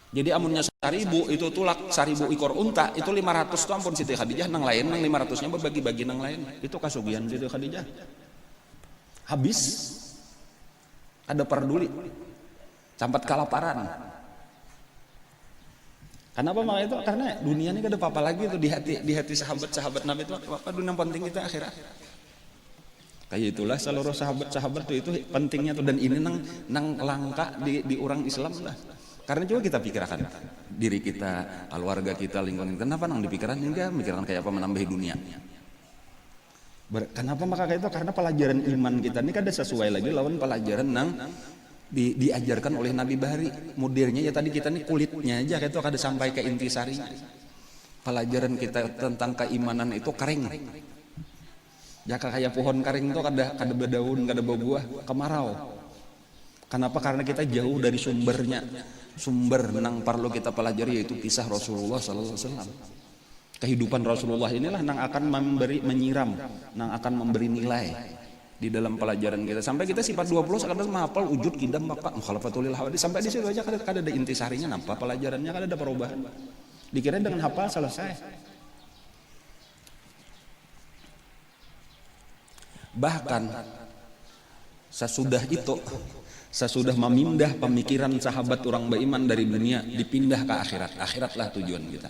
B: Jadi amunnya 1000 itu tulak 1000 ekor unta itu 500 tuh ampun Siti Khadijah nang lain nang 500-nya berbagi-bagi nang lain. Itu kasugihan Siti Khadijah. Habis ada peduli. Sampai kelaparan. Kenapa makanya itu? Karena dunia ini kada apa-apa lagi itu di hati sahabat-sahabat Nabi itu apa dunia penting kita akhirat. Kayak itulah seluruh sahabat-sahabat itu pentingnya tuh dan ini nang langka di orang Islam lah. Karena coba kita pikirkan diri kita, keluarga kita, lingkungan kita, kenapa nang dipikirkan enggak mikirkan kayak apa menambahi dunia. Kenapa maka kayak itu? Karena pelajaran iman kita ini kada sesuai lagi lawan pelajaran nang diajarkan oleh Nabi Bahari. Modernnya ya tadi kita nih kulitnya aja kayak itu kada sampai ke intisarinya. Pelajaran kita tentang keimanan itu kering. Jaka kayak pohon kering itu kada berdaun, kada berbuah, kemarau. Kenapa? Karena kita jauh dari sumbernya. Sumber nang perlu kita pelajari yaitu kisah Rasulullah sallallahu alaihi wasallam. Kehidupan Rasulullah inilah nang akan menyiram, nang akan memberi nilai di dalam pelajaran kita. Sampai kita sifat 20 sekarang menghafal wujud kidam bapak mukhalafatul hawadits sampai di situ aja kada ada intisarinya nampak pelajarannya kada ada perubahan. Dikira dengan hafal selesai. Bahkan sesudah memindah pemikiran sahabat orang beriman dari dunia dipindah ke akhirat. Akhiratlah tujuan kita.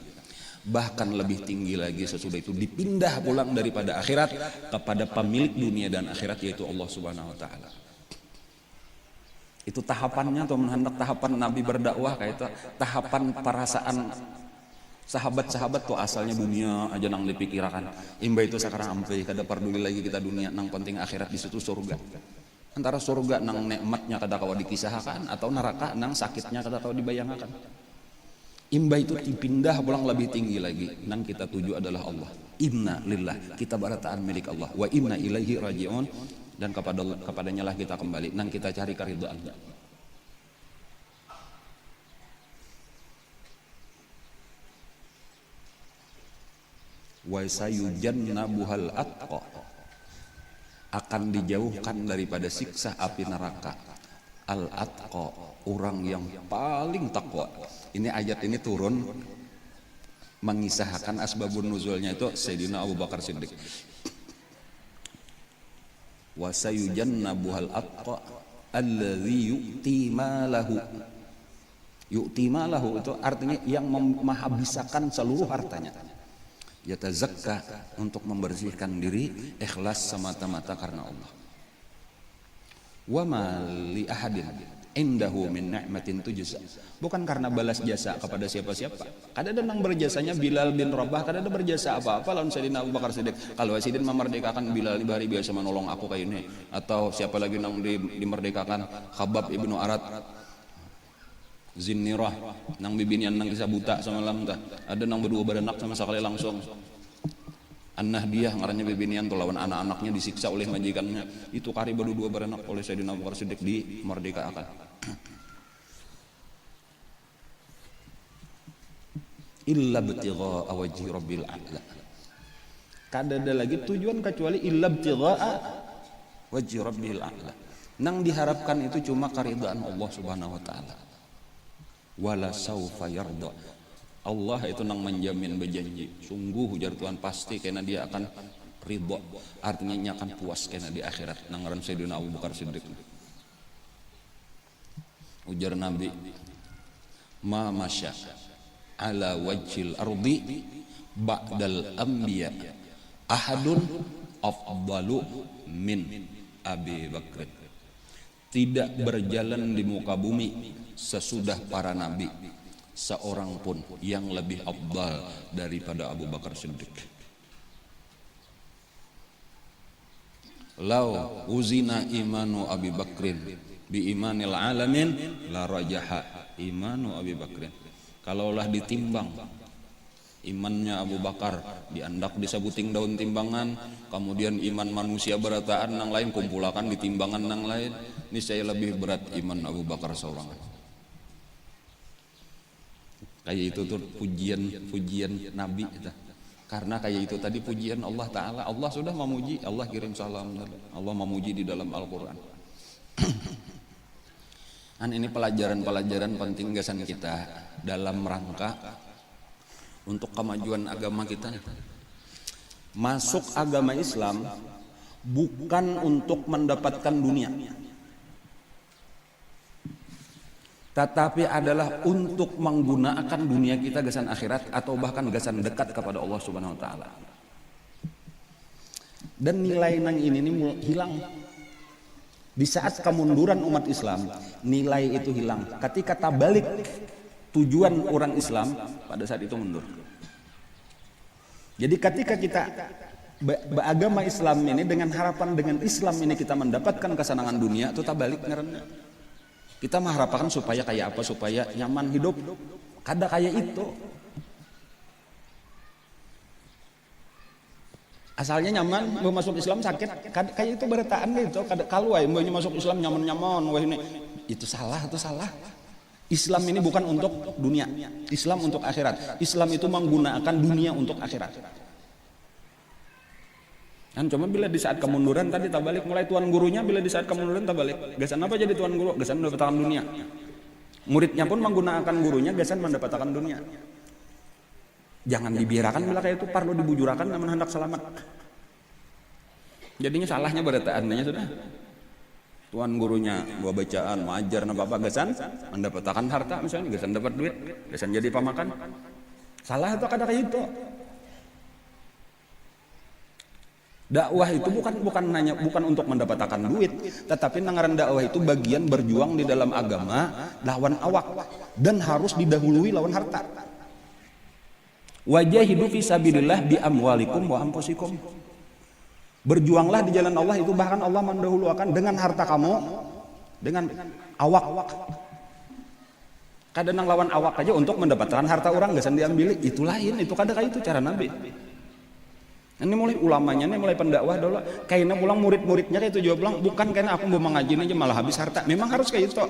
B: Bahkan lebih tinggi lagi sesudah itu dipindah pulang daripada akhirat kepada pemilik dunia dan akhirat yaitu Allah Subhanahu wa taala. Itu tahapannya atau hendak tahapan Nabi berdakwah kayak itu tahapan perasaan sahabat-sahabat tuh asalnya dunia aja nang dipikirkan. Imba itu sekarang ampe kada peduli lagi kita dunia nang penting akhirat di situ surga. Antara surga nang nikmatnya kada kawa dikisahkan atau neraka nang sakitnya kada kawa dibayangkan. Imba itu dipindah pulang lebih tinggi lagi. Nang kita tuju adalah Allah. Inna lillah, kita barataan milik Allah. Wa inna ilaihi raji'un, dan kepadanya lah kita kembali. Nang kita cari keridhaannya. Wa sayujannabuhal atqa, akan dijauhkan daripada siksa api neraka. Al-atqa, orang yang paling takwa. Ini ayat ini turun mengisahkan asbabun nuzulnya itu Sayyidina Abu Bakar Siddiq. Wa sayujannabuhal atqa alladzi yu'ti malahu. Yu'ti malahu itu artinya yang menghabiskan seluruh hartanya. Yatazakka, untuk membersihkan diri, ikhlas semata-mata karena Allah. Wa ma li ahadin indahu min ni'matin tujza, bukan karena balas jasa kepada siapa-siapa. Kada ada nang berjasanya Bilal bin Rabah, kada ada berjasa apa-apa lawan Sayyidina Abu Bakar Siddiq. Kalau Sayyidin memerdekakan Bilal ibari biasa menolong aku kayak ini, atau siapa lagi nang dimerdekakan Khabbab ibnu Arat Zinnirah nang bibinian nang kisah buta semalam tah. Ada nang berdua beranak sama sekali langsung. An-Nahdiyah ngarannya bibinian tuh lawan anak-anaknya disiksa oleh majikannya. Itu kari berdua beranak oleh Sayyidina Abu Bakar Siddiq dimerdekakan. Illa btigha'a wajhi rabbil a'la. Kada ada lagi tujuan kecuali illa btigha'a wajhi rabbil a'la. Nang diharapkan itu cuma keridhaan Allah Subhanahu wa taala. Wala saufa yarda, Allah itu nang menjamin berjanji sungguh ujar Tuhan pasti karena dia akan ridha, artinya dia akan puas karena di akhirat. Nang ngaran Sayyidina Abu Bakar Siddiq ujar Nabi, ma masya ala wajhil ardi ba'dal anbiya ahadun afdalu min Abi Bakr. Tidak berjalan di muka bumi sesudah para nabi seorang pun yang lebih afdal daripada Abu Bakar Siddiq. Lau uzina imanu Abi Bakrin bi imanil alamin la rajaha imanu Abi Bakrin.
A: Kalaulah ditimbang imannya Abu Bakar diandak disabuting daun timbangan, kemudian iman manusia berataan nang lain kumpulakan di timbangan nang lain, ini saya lebih berat iman Abu Bakar seorang. Kayak itu tuh pujian Nabi kita. Karena kayak itu tadi pujian Allah Ta'ala. Allah sudah memuji, Allah kirim salam, Allah memuji di dalam Al-Quran. Dan ini pelajaran-pelajaran penting gasan kita dalam rangka untuk kemajuan agama kita. Masuk agama Islam bukan untuk mendapatkan dunia, tetapi adalah untuk menggunakan dunia kita gasan akhirat atau bahkan gasan dekat kepada Allah Subhanahu wa taala. Dan nilai nang ini hilang di saat kemunduran umat Islam, nilai itu hilang. Ketika tabalik tujuan orang Islam, pada saat itu mundur. Jadi ketika kita beragama Islam ini dengan harapan dengan Islam ini kita mendapatkan kesenangan dunia, itu tabalik ngaranna. Kita mengharapkan supaya kayak apa, supaya nyaman hidup, kada kayak itu. Asalnya nyaman, mau masuk Islam sakit, kayak itu berataan gitu. Kalau mau masuk Islam nyaman-nyaman, wah ini itu salah, itu salah. Islam ini bukan untuk dunia, Islam untuk akhirat. Islam itu menggunakan dunia untuk akhirat. Kan cuma bila di saat kemunduran tadi tabalik, mulai tuan gurunya bila di saat kemunduran tabalik. Gasan apa jadi tuan guru? Gasan mendapatkan dunia. Muridnya pun menggunakan gurunya gasan mendapatkan dunia. Jangan dibiarkan bila kayak itu, perlu dibujurakan namun hendak selamat. Jadinya salahnya berataannya sudah. Tuan gurunya gua bacaan, mengajar apa gasan mendapatkan harta misalnya, gasan dapat duit, gasan jadi pamakan. Salah itu kada kayak itu. Dakwah itu bukan untuk mendapatkan duit, tetapi nangaran dakwah itu bagian berjuang di dalam agama lawan awak dan harus didahului lawan harta. Wajahidu fi sabilillah bi amwalikum wa anfusikum. Berjuanglah di jalan Allah itu bahkan Allah mendahulukan dengan harta kamu, dengan awak. Kadang lawan awak aja untuk mendapatkan harta orang gasan diambil, itu lain, itu kada kayak itu cara Nabi. Ini mulai ulamanya, ini mulai pendakwah dulu. Kayaknya pulang murid-muridnya kayak itu juga pulang, bukan karena aku mau mengaji aja malah habis harta. Memang harus kayak itu.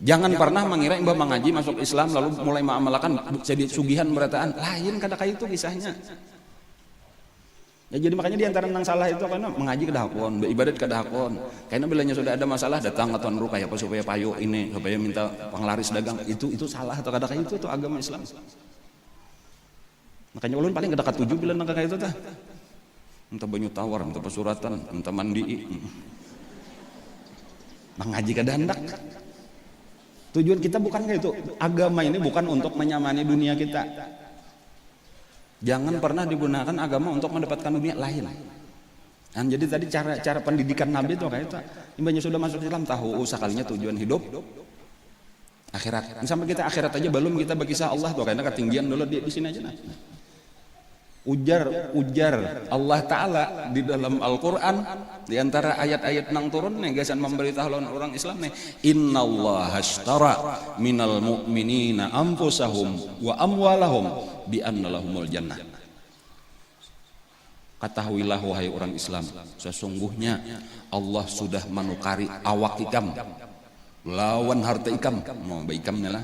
A: Jangan pernah mengira mbah mengaji masuk Islam lalu mulai mengamalkan jadi sugihan berataan. Lain kada kayak itu kisahnya. Ya jadi makanya diantara nang salah itu karena mengaji kedahakon, beribadat kedahakon. Karena bilanya sudah ada masalah datang ke tuan guru kayak apa supaya payu ini, supaya minta penglaris dagang. Itu salah atau kada kayak itu tuh agama Islam. Makanya ulun paling kedekat 7 bila nang kayak itu tah. Minta banyu tawar, minta pesuratan, minta mandi. Mengaji kada hendak. Tujuan kita bukan kayak itu. Agama ini bukan untuk menyamani dunia kita. Jangan pernah digunakan agama untuk mendapatkan dunia lain. Dan jadi tadi cara pendidikan Nabi itu kayak itu. Imbanya sudah masuk Islam tahu sekalinya tujuan hidup akhirat. Sampai kita akhirat aja belum kita berkisah Allah tuh karena ketinggian dulu di sini aja nah. Ujar Allah Ta'ala di dalam Al-Quran di antara ayat-ayat nang turun nih gasan memberitahu orang Islam nih, innallaha ashtara minal mu'minina anfusahum wa amwalahum bi anna lahumul jannah. Ketahuilah wahai orang Islam, sesungguhnya Allah sudah menukari awak ikam lawan harta ikam. Mau baikamnya lah.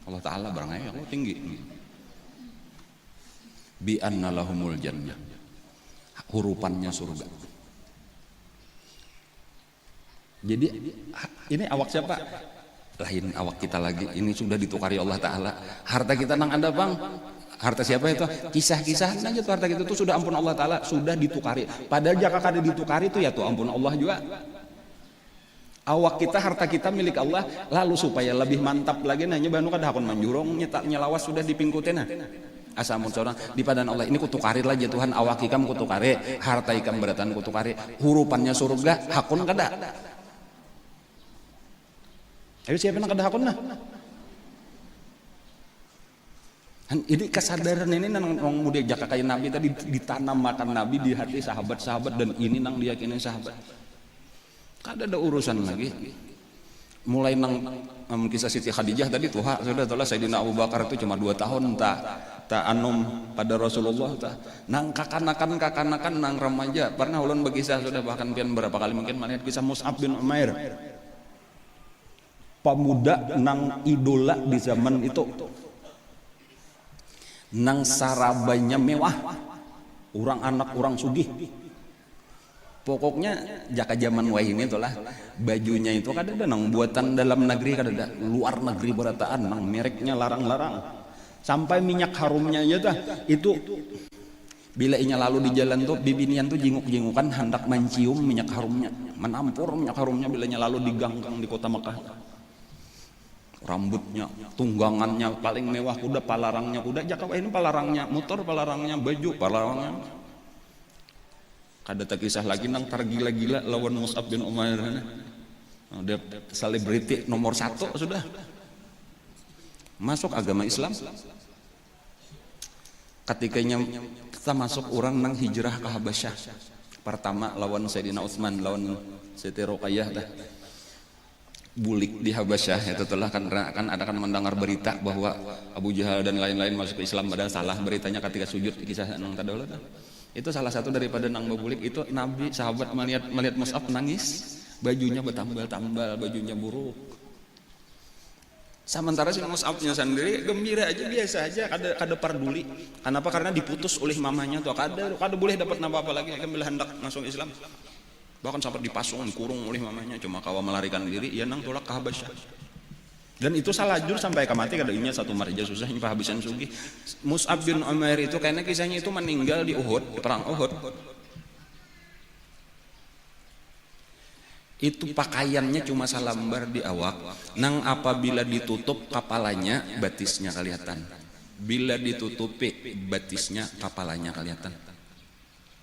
A: Allah Ta'ala barangnya Allah tinggi. Bi anna lahumul jannah, hurufannya surga. Jadi ini awak siapa? Lain awak kita lagi. Ini sudah ditukari Allah Ta'ala. Harta kita nang ada bang. Harta siapa itu? Kisah-kisah aja tuh harta kita tuh sudah ampun Allah Ta'ala, sudah ditukari. Padahal jika kada ditukari tuh ya tuh ampun Allah juga. Awak kita, harta kita milik Allah. Lalu supaya lebih mantap lagi nanya banu kada hakun manjurong nyetaknya lawas sudah dipingkutin nah. Asamun seorang di padan Allah ini kutukari lah ya Tuhan, awak ikam kutukari, harta ikam beratan kutukari, hurufannya surga hakun kada. Ayo siapa yang kada hakun nah? Ini kesadaran ini nang muda jaka kayak Nabi tadi ditanam makan Nabi di hati sahabat-sahabat dan ini nang diyakini sahabat. Kada ada urusan lagi.
B: mulai nang kisah Siti Khadijah tadi tuh sudah telah Sayyidina Abu Bakar itu cuma 2 tahun tak anum pada Rasulullah nang kakanakan nang remaja pernah ulun berkisah sudah bahkan pian berapa kali mungkin melihat kisah Mus'ab bin Umair, pemuda nang idola di zaman itu, nang sarabanya mewah, orang anak orang sugih. Pokoknya jaka zaman wah ini itulah bajunya itu kadada nang buatan dalam negeri, kadada luar negeri berataan nang mereknya larang-larang, sampai minyak harumnya aja dah itu bila inya lalu di jalan tuh bibinian tuh jinguk-jingukan hendak mencium minyak harumnya, menampur minyak harumnya bila inya lalu di gang-gang di kota Mekah. Rambutnya, tunggangannya paling mewah, kuda palarangnya kuda, jaka ini palarangnya motor, palarangnya baju, palarangnya. Kada tak kisah lagi nang tergila-gila lawan Mus'ab bin Umair. Dia selebriti nomor 1 sudah. Masuk agama Islam. Ketikanya kita masuk orang nang hijrah ke Habasyah. Pertama lawan Sayyidina Utsman, lawan Siti Ruqayyah dah. Bulik di Habasyah itu telah kan ada kan mendengar berita bahwa Abu Jahal dan lain-lain masuk ke Islam, padahal salah beritanya ketika sujud di kisah nang tadawala. Itu salah satu daripada nang babulik itu Nabi sahabat melihat Mus'ab nangis, bajunya bertambal-tambal, bajunya buruk. Sementara si Mus'abnya sendiri gembira aja, biasa aja, kada parduli. Kenapa? Karena diputus oleh mamanya tuh, kada boleh dapat apa-apa lagi bila hendak masuk Islam. Bahkan sampai dipasung, kurung oleh mamanya, cuma kawa melarikan diri, ia nang tolak ke Habasyah. Dan itu salajur sampai ke mati, kadainya satu marja susah nyimpa habisan sugih. Mus'ab bin Umair itu karena kisahnya itu meninggal di Uhud, di perang Uhud. Itu pakaiannya cuma salambar di awak, nang apabila ditutup kepalanya batisnya kelihatan. Bila ditutupi batisnya kepalanya kelihatan.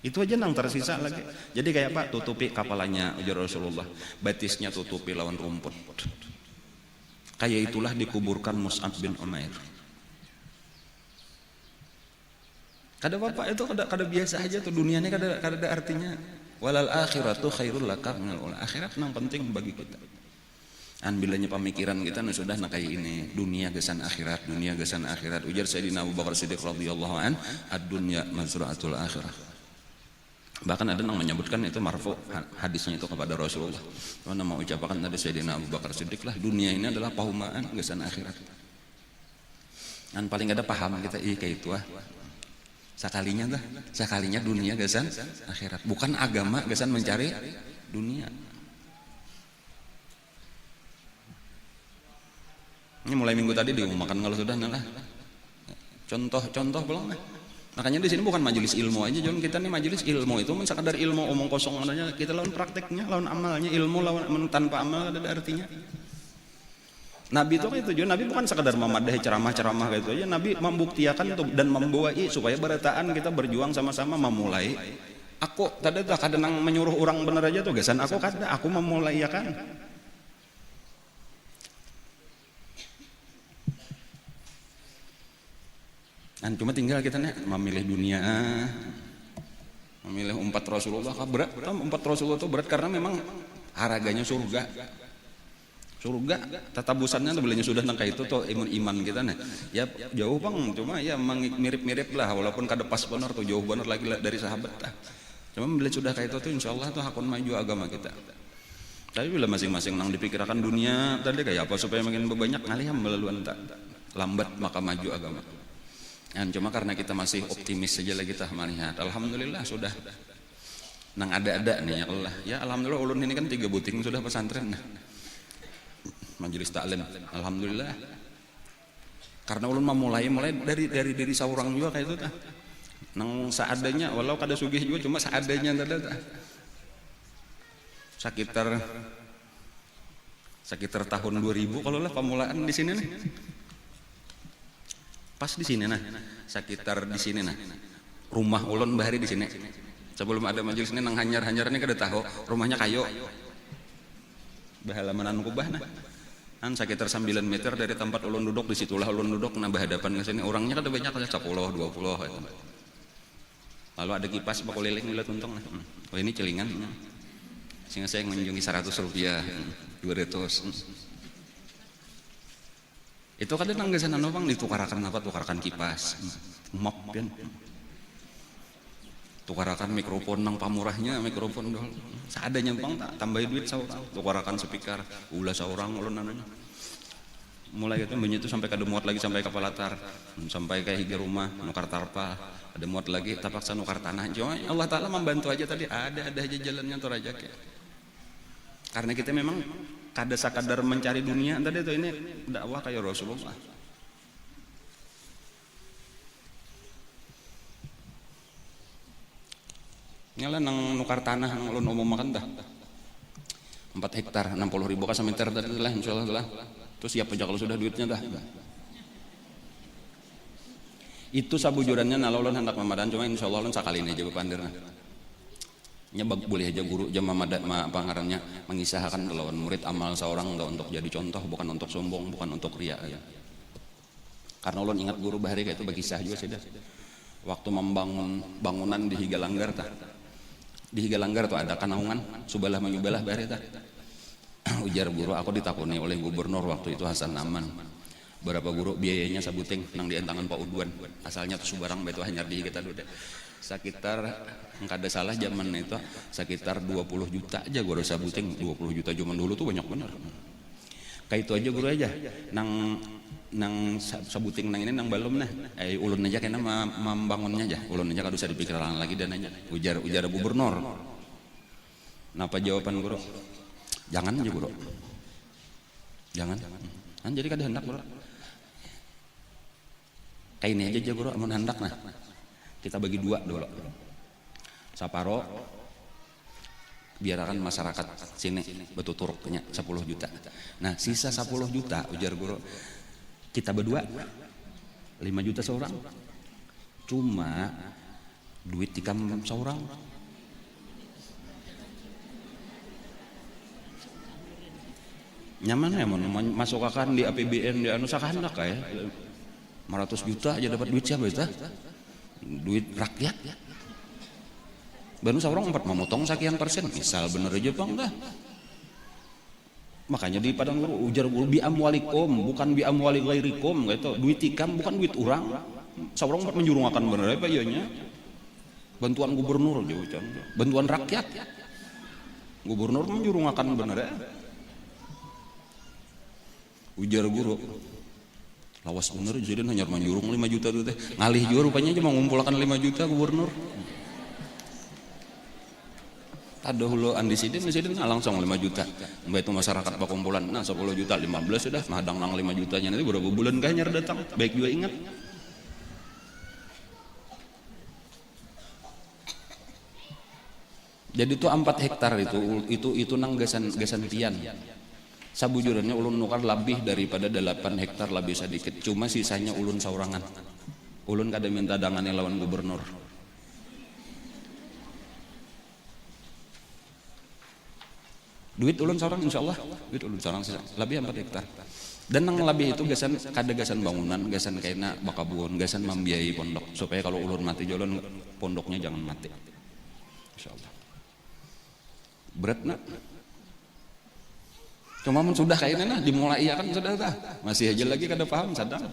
B: Itu aja nang tersisa lagi. Jadi kayak Pak, tutupi kepalanya ujar Rasulullah, batisnya tutupi lawan rumput. Kayak itulah dikuburkan Mus'ab bin Umair. Kada apa itu kada biasa aja tuh, dunianya kada ada artinya. Walal akhiratu khairul laka minal ula. Akhirat nang penting bagi kita. An bilanya pemikiran kita sudah nak kayak ini, dunia gesan akhirat, dunia gesan akhirat. Ujar Sayyidina Abu Bakar Siddiq radhiyallahu an, ad-dunya mazra'atul akhirah. Bahkan ada yang menyebutkan itu marfu, hadisnya itu kepada Rasulullah. Mana mau ucapkan tadi Sayyidina Abu Bakar Siddiq lah, dunia ini adalah paumaan gesan akhirat. Dan paling ada paham kita kayak itu sekalinya dunia gesan akhirat, bukan agama gesan mencari dunia. Ini mulai minggu tadi diumumkan kalau sudah lah. Contoh belum. Makanya di sini bukan majelis ilmu aja, Jon. Kita nih majelis ilmu itu sekadar ilmu omong kosong adanya. Kita lawan prakteknya, lawan amalnya. Ilmu lawan tanpa amal ada artinya. Nabi itu itu Jon. Nabi bukan sekadar memadahi ceramah-ceramah gitu aja. Nabi membuktikan dan membawa supaya berataan kita berjuang sama-sama memulai. Aku tadi tak kadang menyuruh orang bener aja tuh, gesan aku memulai ya kan. Dan cuma tinggal kita nih memilih dunia, memilih umpat Rasulullah. Berat, umpat Rasulullah itu berat karena memang harganya surga. Tata busannya tuh belinya sudah nangka itu tuh iman kita nih. Ya jauh bang, cuma ya mirip-mirip lah, walaupun kada pas benar tuh, jauh benar lagi dari sahabat lah. Cuma bila sudah kayak itu tuh insya Allah tuh akan maju agama kita. Tapi bila masing-masing nang dipikirkan dunia tadi kayak apa supaya makin banyak ngaliham melaluan tak lambat maka maju agama. Dan cuma karena kita masih optimis saja lah kita melihat, alhamdulillah sudah nang ada nih ya Allah. Ya alhamdulillah ulun ini kan 3 buting sudah pesantren. Majelis taklim, alhamdulillah. Karena ulun mulai dari diri seorang juga kayak itu tah. Nang seadanya, walau kada sugih juga cuma seadanya tah. Sekitar tahun 2000 kalau lah pemulaan di sini nih. Pas di sini nah, sekitar di sini nah. Rumah ulun bahari di sini. Sebelum ada majelis ini nang hanyar-hanyar ini kada tahu, rumahnya kayu. Bahalamanan kubah nah. Kan sekitar 9 meter dari tempat ulun duduk, di situlah ulun duduk nah berhadapan ke sini. Orangnya kada banyak, 10, 20 gitu. Lalu ada kipas bakul-liling lihat untung nah. Oh ini celingan. Sehingga saya mengunjungi 100 rupiah, 200. Itu kadang nanggesan anu Bang ditukarakan apa, tukarakan kipas mop pian, tukarakan mikrofon nang pamurahnya mikrofon dol seadanya Bang, tak tambahin duit saurang, tukarakan speaker ulah saurang ulun ananya. Mulai itu bunyi itu sampai kada muat lagi, sampai kapal latar, sampai kayak higi rumah nukar tarpa, ada muat lagi terpaksa nukar tanah. Cuma Allah Ta'ala membantu aja tadi, ada aja jalannya tuh rajak ya. Karena kita memang kada sakadar mencari dunia tadi itu, ini dakwah kayak Rasulullah. Nyala nang nukar tanah nang ulun umum makan dah 4 hektar 60.000 ka sameter tadi lah insyaallah lah. Terus siap aja kalau sudah duitnya dah. Itu sabujurannya nalolon hendak mamadan, cuma insyaallah ulun sakali ini aja bepandirna. Nyebab boleh aja guru jam mamadan pangarannya mengisahkan lawan murid amal seorang untuk jadi contoh, bukan untuk sombong, bukan untuk riya ya. Karena ulun ingat guru bahari kayak itu berkisah juga sudah. Waktu membangun bangunan di Higalanggar tah. Di Higalanggar tuh ada kanaungan subalah menyubalah bahari tah. Ujar guru, aku ditakuni oleh gubernur waktu itu Hasan Aman, berapa guru biayanya sabuting nang dientangan Pak Udwan, asalnya tuh Subarang betul hanya di kita dulu deh, sekitar kada salah zaman itu sekitar 20 juta aja guru sabuting, 20 juta zaman dulu tuh banyak bener. Kayak itu aja guru aja nang sabuting nang ini nang balum nah ulun aja kena membangunnya aja, ulun aja kada usah dipikirkan lagi dan aja ujar gubernur. Napa jawaban guru? Jangan aja bro, jangan. Kan jadi kada hendak bro. Kayak ini aja bro, amun hendak nah. Kita bagi dua dulu. Saparo biarkan masyarakat sini betuturuknya 10 juta. Nah sisa 10 juta ujar guru kita berdua 5 juta seorang. Cuma duit tikam seorang. Nyaman ya masuk akan di APBN di anu sakahandak kayak 500 juta aja dapat duit siapa itu? Duit rakyat. Baru seorang 4 memotong sekian persen, misal bener aja Bang dah. Makanya di padang guru ujar guru bi amwalikum bukan bi amwali ghairikum gitu. Duit tikam bukan duit orang. Seorang 4 menjurungakan bener apa ianya? Bantuan gubernur aja, bantuan rakyat. Gubernur menjurungakan bener ya. Ujar guru lawas bener jadi hanya manjurung 5 juta tuh teh ngalih juga rupanya aja mau ngumpulkan 5 juta gubernur. Ada hulu andisiden langsung 5 juta mbak itu masyarakat pakumpulan nah 10 juta 15 sudah madang nang 5 jutanya nanti berapa bulan kayaknya datang baik juga ingat. Jadi itu 4 hektar itu nang gasan tian. Sabujurannya ulun nukar lebih daripada 8 hektar lebih sedikit, cuma sisanya ulun saurangan. Ulun kada minta dangane lawan gubernur. Duit ulun seorang insyaallah, duit ulun seorang lebih 4 hektar. Dan nang lebih itu gasan kada gasan bangunan, gasan kaina bakabun, gasan membiayai pondok supaya kalau ulun mati jalan pondoknya jangan mati. Insyaallah. Berat nak. Cuma sudah kayaknya nah dimulai ya kan sudah dah. Masih aja lagi kada paham sadang.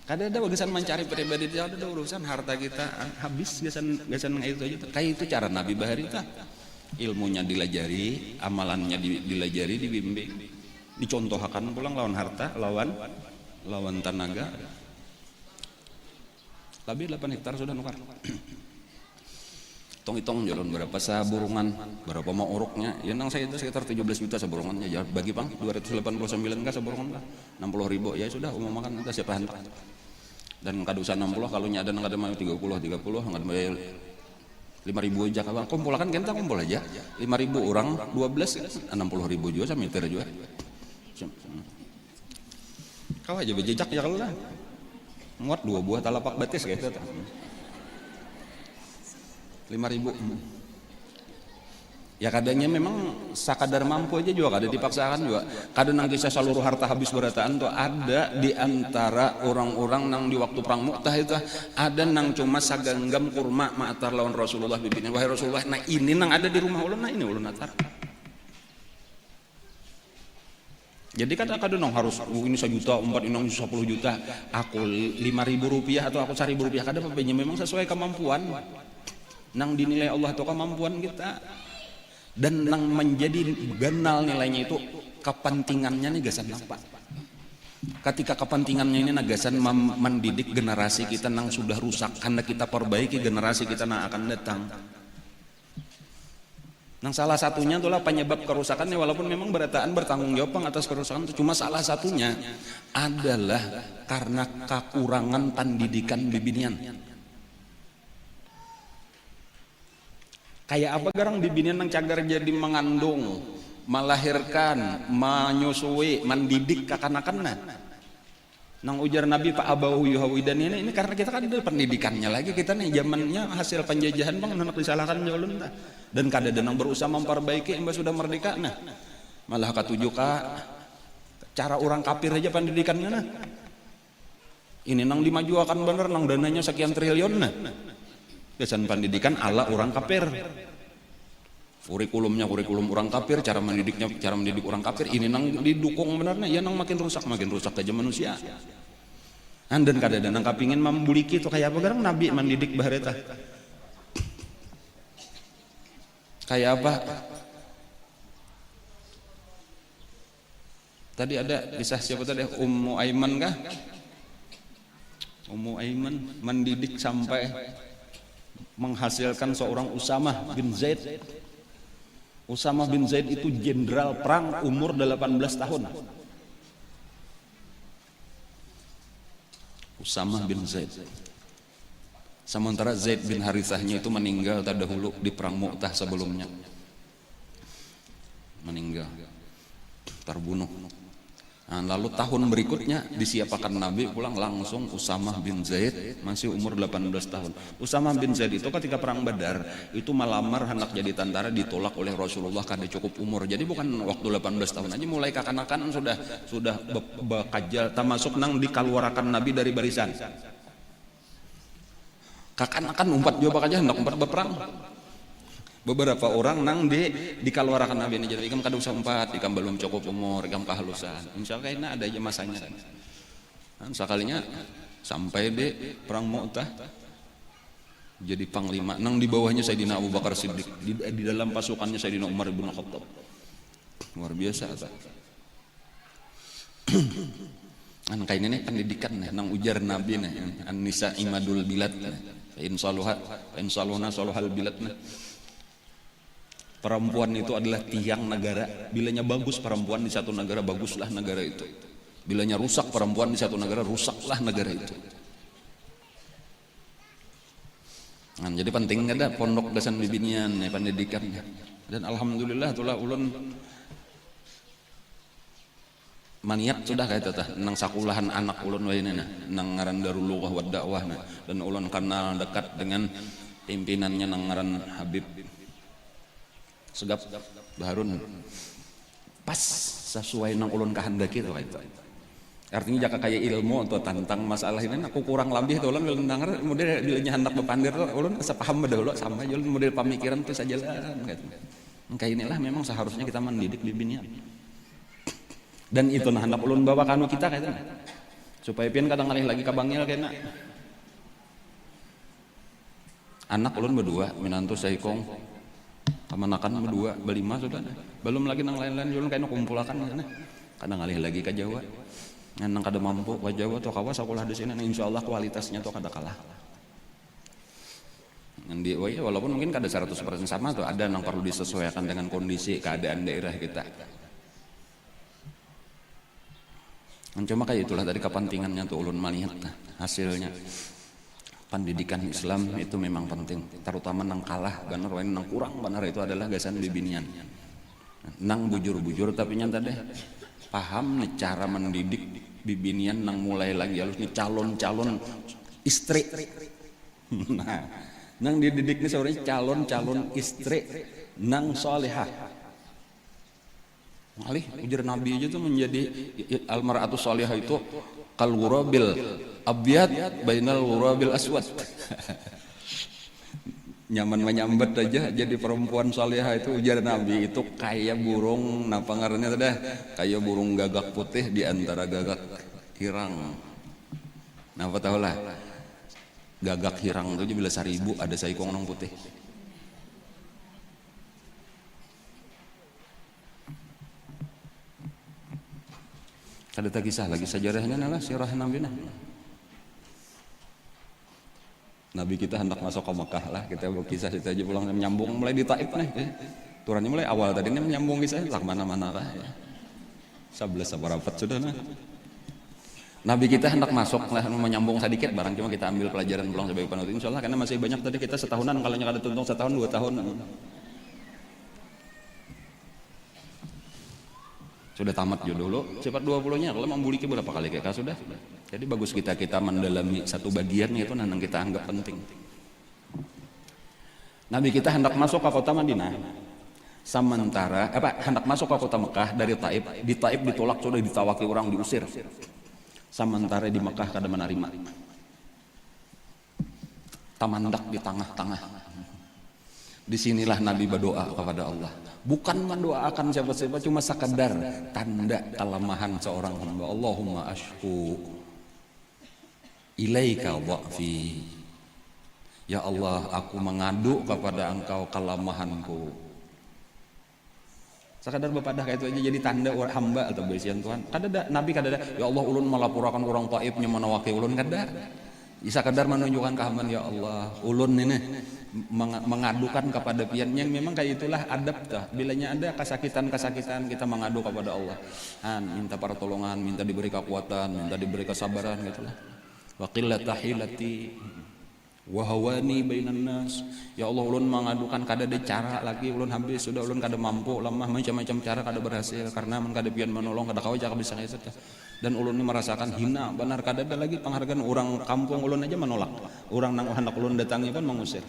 B: Kada ada urusan mencari pribadi, ada urusan harta kita habis gasan itu aja. Kayak itu cara Nabi bahari tah. Ilmunya dilajari, amalannya dilajari, dibimbing, dicontohkan pulang lawan harta, lawan tenaga. Lebih 8 hektar sudah nukar. Hitung jalan berapa saburungan, berapa mau uruknya. Ya nang saya itu sekitar 17 juta saburungannya. Ya bagi Bang 289 kah saburungan kah? 60.000 ya sudah umum makan kita siapa hantar. Dan kada usah 60 kalau nya ada nang ada mau 30 nggak bayar 5.000 aja Bang. Kumpulkan kita kumpul aja. 5.000 orang 12 60.000 juga sama meter juga. Kau aja bejejak ya kalau lah. Muat 2 buah talapak batis gitu. 5.000 ya kadangnya memang sakadar mampu aja juga kada dipaksakan juga kadang nang kisah seluruh harta habis berataan tuh ada di antara orang-orang nang di waktu perang Mu'tah itu ada nang cuma saganggam kurma ma'atar lawan Rasulullah bibitnya wahai Rasulullah nah ini nang ada di rumah ulun nah ini ulun atar
A: Jadi kadang-kadang nong harus ini 1 juta, 4 ini 10 juta, aku 5.000 rupiah atau aku 1.000 rupiah, kadang papanya memang sesuai kemampuan, nang dinilai Allah atau kemampuan kita, dan nang menjadi ganal nilainya itu kepentingannya nih gasan apa? Ketika kepentingannya ini nagasan mendidik generasi kita nang sudah rusak, karena kita perbaiki generasi kita nang akan datang. Nah salah satunya itulah penyebab kerusakannya, walaupun memang berataan bertanggung jawab atas kerusakan itu, cuma salah satunya adalah karena kekurangan pendidikan bibinian. Kayak apa garang bibinian yang cagar jadi mengandung, melahirkan, menyusui, mendidik kekanak-kanak. Nang ujar Nabi Pak Abahu Yuhawidan ini karena kita kan ada pendidikannya lagi, kita nih zamannya hasil penjajahan bang, anak disalahkan jolun dah. Dan kadang-kadang berusaha memperbaiki, mbak sudah merdeka, nah malah ketujuh cara orang kafir aja pendidikannya, nah ini nang dimajuakan bener, nang dananya sekian triliun, nah kesan pendidikan ala orang kafir, kurikulumnya kurikulum orang kafir, cara mendidiknya cara mendidik orang kafir, ini nang didukung benernya, ya nang makin rusak aja manusia. Dan kadang-kadang kapingin membuliki itu kayak apa garang Nabi mendidik bahareta. Kayak apa? Tadi ada kisah siapa tadi? Ummu Aiman kah? Ummu Aiman mendidik sampai menghasilkan seorang Usamah bin Zaid. Usamah bin Zaid itu jenderal perang umur 18 tahun. Usamah bin Zaid. Sementara Zaid bin Harithahnya itu meninggal terdahulu di perang Mu'tah sebelumnya. Meninggal, terbunuh. Nah, lalu tahun berikutnya disiapkan Nabi pulang langsung Usamah bin Zaid, masih umur 18 tahun. Usamah bin Zaid itu ketika perang Badar itu melamar hendak jadi tentara, ditolak oleh Rasulullah karena cukup umur. Jadi bukan waktu 18 tahun aja, mulai kekanak-kanan sudah bekajal, termasuk nang dikeluarkan Nabi dari barisan. Kekanak-kanan umpat jawab aja hendak umpat berperang. Beberapa orang nang dikeluarkan Nabi ini, jadi ikam kada usah umpat, ikam belum cukup umur, ikam kehalusan. Insya Allah ini ada aja masanya. Dan sekalinya sampai di perang Mu'tah jadi panglima, nang di bawahnya Sayyidina Abu Bakar Siddiq, di dalam pasukannya Sayyidina Umar bin Khattab. Luar biasa. Kayak ini pendidikan nang ujar Nabi nih, an-nisa imadul bilad, in saluhna saluhal bilad. Perempuan itu adalah tiang negara. Bilanya bagus perempuan di satu negara, baguslah negara itu. Bilanya rusak perempuan di satu negara, rusaklah negara itu. Nah, jadi penting ada pondok dasan bibinian pendidikannya. Dan alhamdulillah itulah ulun maniat sudah kayak tata nang sakulahan anak ulun wae nang ngaran Darul Lughah wa Dakwah, dan ulun kenal dekat dengan pimpinannya nang ngaran Habib Segap Baharun, pas sesuai nang ulun kehendaki itu. Artinya jaka kayak ilmu atau tentang masalah ini aku kurang lebih tuh ulun dengar model bilanya hendak bepandir tuh ulun sepaham dahulu sama ulun model pemikiran tuh saja lah gitu. Kayak inilah memang seharusnya kita mendidik bibinian. Dan itu nah hendak ulun bawa kanu kita kayak supaya pian kadang ngalih lagi kabangil kena. Anak ulun berdua, minantu saikong kamanakan berdua, berlima sudah. Belum lagi nang lain-lain ulun kayak kumpulakan sana. Kadang ngalih lagi ke Jawa. Nang kada mampu ke Jawa atau kawas sekolah di sini, insyaallah kualitasnya tuh kada kalah. Nanti walaupun mungkin kada 100% sama tuh, ada yang perlu disesuaikan dengan kondisi keadaan daerah kita. Cuma kayak itulah dari kepentingannya tuh ulun melihat hasilnya. Pendidikan Islam itu memang penting, terutama nang kalah bener wae nang kurang bener itu adalah gasan bibinian. Nang bujur-bujur tapi nyata deh paham nih cara mendidik bibinian nang mulai lagi halus nih calon-calon istri. Nah, nang dididik nih sebenarnya calon-calon istri nang solehah. Alih ujar Nabi aja tuh menjadi almar'atu solehah itu kal ghurabil abyad bainal ghurabil aswad.
B: nyaman menyambet aja jadi perempuan salihah itu ujar Nabi itu kayak burung napa ngarannya teh kayak burung gagak putih di antara gagak hirang. Napa tahu lah gagak hirang itu bila 1000 ada saikong nong putih. Ada kisah lagi sejarahnya adalah sirah Nabi Nabi kita hendak masuk ke Mekah lah, kita berkisah itu aja pulang menyambung mulai di Taif nih. Turunnya mulai awal tadi ini menyambung kisah lah mana-mana lah. 11 seperapat sudah nah. Nabi kita hendak masuk lah menyambung sedikit barang cuma kita ambil pelajaran pulang sebagai penutup insyaallah karena masih banyak tadi kita setahunan kalau ada tuntung setahun 2 tahun. Sudah tamat jo dulu, cepat 20-nya kalau membuli ke berapa kali kayak sudah. Jadi bagus kita mendalami satu bagian itu nanang kita anggap penting. Nabi kita hendak masuk ke kota Madinah. Sementara hendak masuk ke kota Mekah dari Taif, di Taif ditolak sudah ditawaki orang diusir. Sementara di Mekah kada menerima. Tamandak di tengah-tengah. Disinilah Nabi berdoa kepada Allah. Bukan mendoakan siapa-siapa, cuma sekadar tanda kelemahan seorang hamba. Allahumma ashku ilaika dha'fi. Ya Allah, aku mengadu kepada Engkau kelemahanku. Sekadar bepadah kayak itu aja jadi tanda orang hamba atau besian Tuhan. Kada Nabi kada ada, ya Allah ulun melapurakan orang Taif nya menawaki ulun kada. Sekadar menunjukkan kehambaan ya Allah, ulun ini mengadukan kepada pian yang memang kayak itulah adab tah. Bilanya ada kesakitan kita mengadu kepada Allah. Minta pertolongan, minta diberi kekuatan, minta diberi kesabaran gitulah. Wa qillata hilati wa hawani bainan nas. Ya Allah ulun mengadukan kada ada cara lagi ulun habis sudah ulun kada mampu lemah macam-macam cara kada berhasil karena man kada pian menolong kada kawa cakap bisa itu. Dan ulun ini merasakan hina benar kada ada lagi penghargaan orang kampung ulun aja menolak. Orang nang hendak ulun datangi pun mengusir.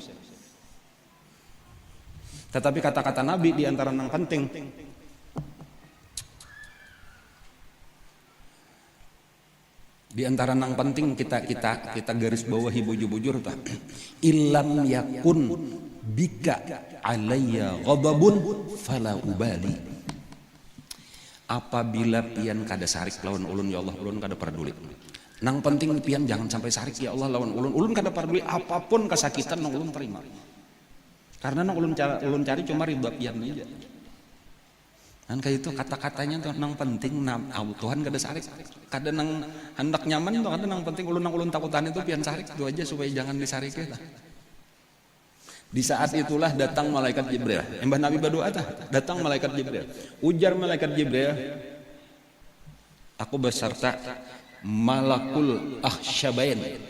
B: Tetapi kata-kata Nabi di antara yang penting. Di antara yang penting kita garis bawahi bujur-bujur ta. Illam yakun bika alayya ghadabun fala ubali. Apabila pian kada sarik lawan ulun ya Allah ulun kada peduli. Nang penting pian jangan sampai sarik ya Allah lawan ulun. Ulun kada peduli apapun kesakitan nang ulun terima. Karena nang ulun cari cuma ridha pian aja. Dan kayak itu kata-katanya tuh nang penting Tuhan kada sarik. Kada nang hendak nyaman tuh kada nang penting ulun takutan itu pian sarik itu aja supaya jangan disarik ya. Di saat itulah datang malaikat Jibril. Embah Nabi berdoa tah, datang malaikat Jibril. Ujar malaikat Jibril, aku beserta malakul akhsyabain.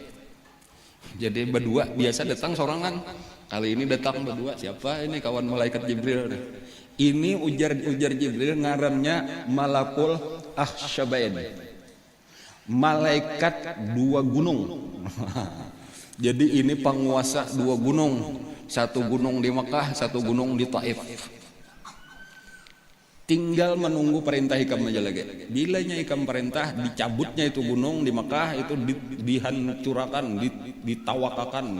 B: Jadi berdua biasa datang sorangan. Kali ini datang berdua. Siapa ini kawan malaikat Jibril? Ini ujar Jibril ngarannya malakul akhsyabain. Malaikat 2 gunung. Jadi ini penguasa 2 gunung. Satu gunung di Mekah, satu gunung di Taif. Tinggal menunggu perintah hikam aja lagi. Bilanya hikam perintah, dicabutnya itu gunung di Mekah itu dihancurkan, ditawakakan,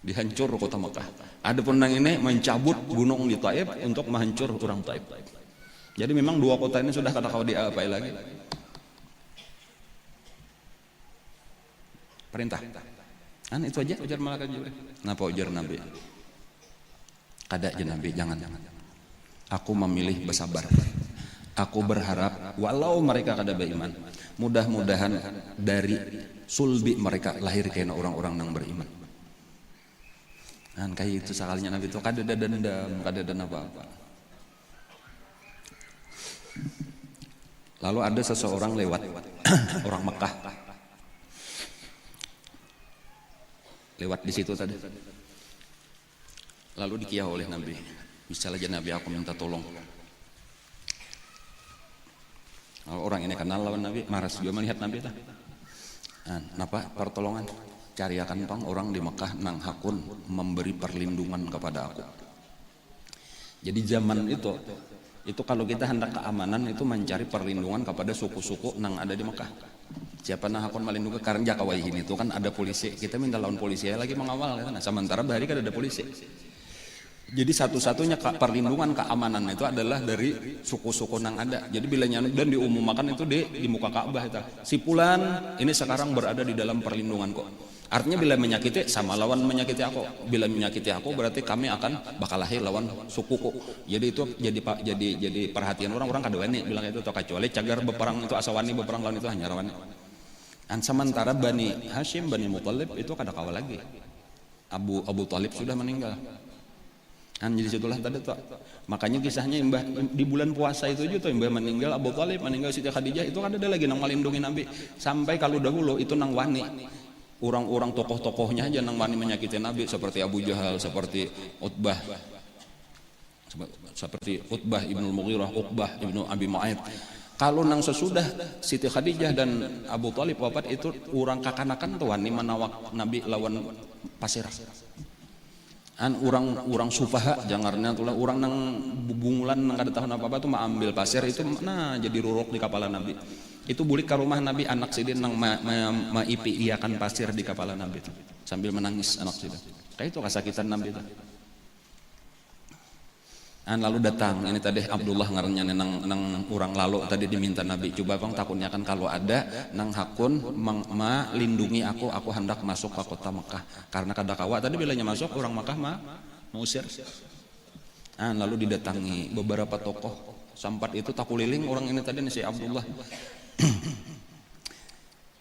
B: dihancur kota Mekah. Ada penang ini mencabut gunung di Taif untuk menghancur orang Taif. Jadi memang 2 kota ini sudah kata kau diapai lagi. Perintah. Kan itu aja ujar malaikat Jibril. Napa ujar Nabi? Kada aja Nabi, jangan. Aku memilih bersabar. Aku berharap walau mereka kada beriman, mudah-mudahan dari sulbi mereka lahir kena orang-orang yang beriman. Kan kayak itu sekalinya Nabi itu kada ada dendam, kada ada apa-apa. Lalu ada seseorang lewat orang Mekah. Lewat di situ tadi. Lalu dikiyah oleh Nabi. Bisa aja Nabi aku minta tolong. Orang ini kenal lawan Nabi, maras juga melihat Nabi tah. Napa pertolongan? Cariakan pang orang di Mekah nang hakun memberi perlindungan kepada aku. Jadi zaman itu kalau kita hendak keamanan itu mencari perlindungan kepada suku-suku nang ada di Mekah. Siapa nah hakun melindungi karena jakawai ini tuh kan ada polisi, kita minta lawan polisi lagi mengawal kan. Nah, sementara bahari kan ada polisi. Jadi satu-satunya perlindungan keamanan itu adalah dari suku-suku nang ada. Jadi bila nyanu dan diumumkan itu di muka Ka'bah itu. Si fulan ini sekarang berada di dalam perlindungan kok. Artinya bila menyakiti sama lawan menyakiti aku. Bila menyakiti aku berarti kami akan bakal lahir lawan sukuku. Jadi itu jadi perhatian orang kada wani bilang itu atau kecuali cagar beperang itu asawani beperang lawan itu hanya rawani. Dan sementara Bani Hashim, Bani Muthalib itu kada kawal lagi. Abu Talib sudah meninggal. Kan jadi situlah tadi tuh. Makanya kisahnya Mbah di bulan puasa itu juga tuh Mbah meninggal, Abu Talib meninggal, Siti Khadijah itu kan ada lagi nang melindungi Nabi. Sampai kalau dahulu itu nang wani. Orang-orang tokoh-tokohnya aja nang wani menyakiti Nabi seperti Abu Jahal, seperti Utbah Ibnul Mughirah, Uqbah Ibnu Abi Mu'aid. Kalau nang sesudah Siti Khadijah dan Abu Talib wafat itu orang kakanakan tuh wani menawak Nabi lawan pasir. Orang sufaha jangarnya tulah orang nang bungulan nang kada tahu apa-apa tuh mah ambil pasir itu nah jadi ruruk di kepala Nabi. Itu bulik ke rumah Nabi anak sidin nang maipi iakan pasir di kepala Nabi itu sambil menangis anak sidin. Kayak itu kesakitan Nabi itu. Lalu datang ini tadi Abdullah ngarannya nang orang lalu tadi diminta Nabi coba bang takutnya kan kalau ada nang hakun lindungi aku hendak masuk ke kota Mekah karena kada kawa tadi bilanya masuk orang Mekah mengusir. Lalu didatangi beberapa tokoh sampat itu takuliling orang ini tadi nih si Abdullah.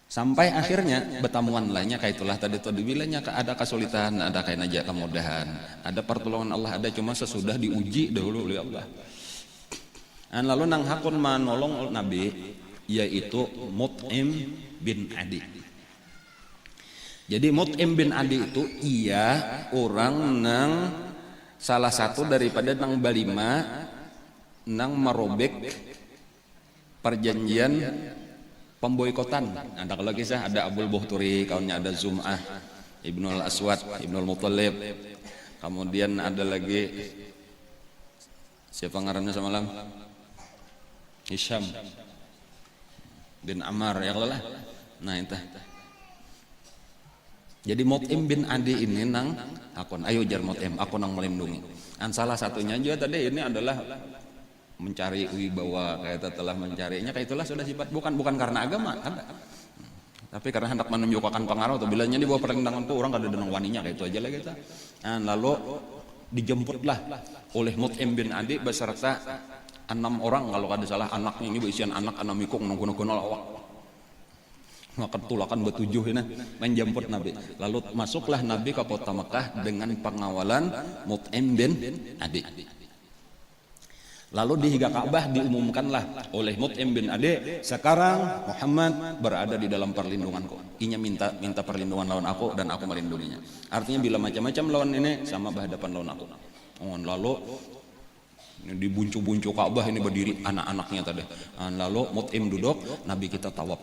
B: Sampai akhirnya bertamuan lainnya kayak itulah tadi tuh dibilangnya ada kesulitan, ada kayak aja kemudahan, ada pertolongan Allah, ada cuma sesudah diuji dahulu oleh Allah. Lalu nang hakun menolong Nabi yaitu Mut'im bin Adi. Jadi Mut'im bin Adi itu ia orang nang salah satu daripada nang balima nang merobek perjanjian pemboikotan. Ada kalau kisah ada Abul Buhturi, kawannya ada Zum'ah, Ibnul Aswad, Ibnul Muthalib. Kemudian ada lagi siapa ngarannya semalam? Hisham bin Ammar ya Allah. Nah itu. Jadi Mut'im bin Adi ini nang akun ayo jar Mut'im, aku nang melindungi. Salah satunya juga tadi ini adalah mencari wibawa kayak telah mencarinya kayak itulah sudah sifat bukan karena agama ada tapi karena hendak menunjukkan pengaruh atau bilanya di bawah perlindungan tuh orang kada denang waninya kayak itu aja lah kita. Lalu dijemputlah oleh Mut'im bin Adi beserta 6 orang kalau kada salah anaknya ini berisian anak mikung nunggu awak maka tulakan bertujuh ini menjemput Nabi. Lalu masuklah Nabi ke kota Mekah dengan pengawalan Mut'im bin Adi. Lalu di Higa Ka'bah diumumkanlah oleh Mut'im bin Adi, sekarang Muhammad berada di dalam perlindunganku. Inya minta perlindungan lawan aku dan aku melindunginya. Artinya bila macam-macam lawan ini sama berhadapan lawan aku. Lalu dibuncu-buncu Ka'bah ini berdiri anak-anaknya tadi. Lalu Mut'im duduk, Nabi kita tawaf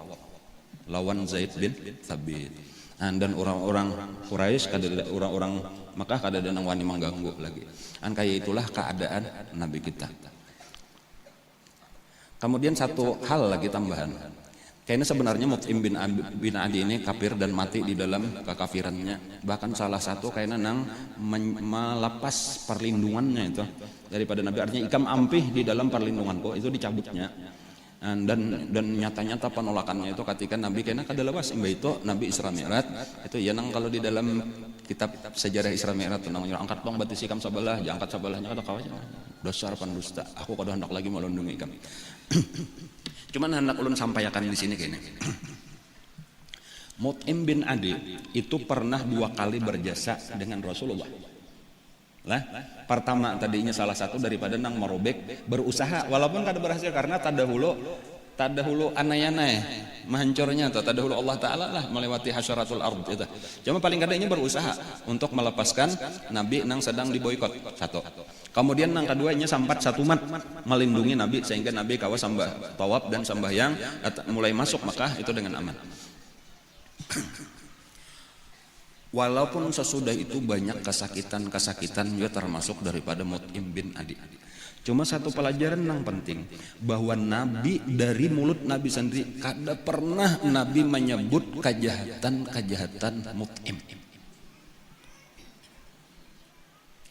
B: lawan Zaid bin Thabit. Dan orang-orang Quraisy orang-orang Makkah kada ada nang wani mengganggu lagi. Kayak itulah keadaan Nabi kita. Kemudian satu hal lagi tambahan. Kayaknya sebenarnya Mut'im bin Adi ini kafir dan mati di dalam kekafirannya. Bahkan salah satu kayaknya nang melepas perlindungannya itu daripada Nabi. Artinya ikam ampih di dalam perlindunganku itu dicabutnya. Dan nyata-nyata penolakannya itu ketika Nabi kayaknya kada lepas itu Nabi Isra Mi'raj itu ya nang kalau di dalam kitab sejarah Isra Mi'raj tenang angkat bang batis ikam sabalah jangan angkat saballahnya kata kawan dasar pendusta aku kada hendak lagi melindungi ikam. Cuman hendak ulun sampaikan di sini kayaknya. Mut'im bin Adi itu pernah 2 kali berjasa dengan Rasulullah. Pertama tadinya salah satu daripada nang merobek berusaha walaupun kada berhasil karena tadahulu anayana menghancurnya atau tadahulu Allah Ta'ala lah melewati hasyaratul ard itu. Cuma paling kada ini berusaha untuk melepaskan Nabi nang sedang diboikot satu. Kemudian nang keduanya sampat satu mat melindungi Nabi sehingga Nabi kawa sambah tawaf dan sambahyang mulai masuk Makkah itu dengan aman. Walaupun sesudah itu banyak kesakitan juga termasuk daripada Mut'im bin Adi. Cuma satu pelajaran yang penting, bahwa Nabi dari mulut Nabi sendiri kada pernah Nabi menyebut kejahatan mut'im.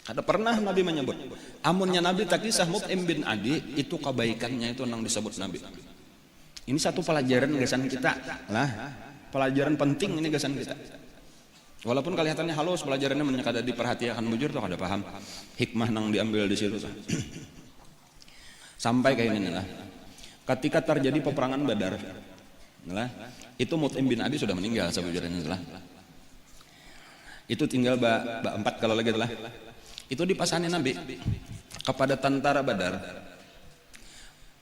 B: Kada pernah Nabi menyebut. Amunnya Nabi tak kisah Mut'im bin Adi itu kebaikannya itu nang disebut Nabi. Ini satu pelajaran gasan kita lah, pelajaran penting ini gasan kita. Walaupun kelihatannya halus pelajarannya, kada diperhatikan bujur tuh kada paham hikmah nang diambil di situ. Sampai kayak ini lah. Ketika terjadi peperangan Badar, lah, itu Mut'im bin Adi sudah meninggal sebujurnya lah. Itu tinggal empat kalau lagi lah. Itu dipasani Nabi kepada tentara Badar.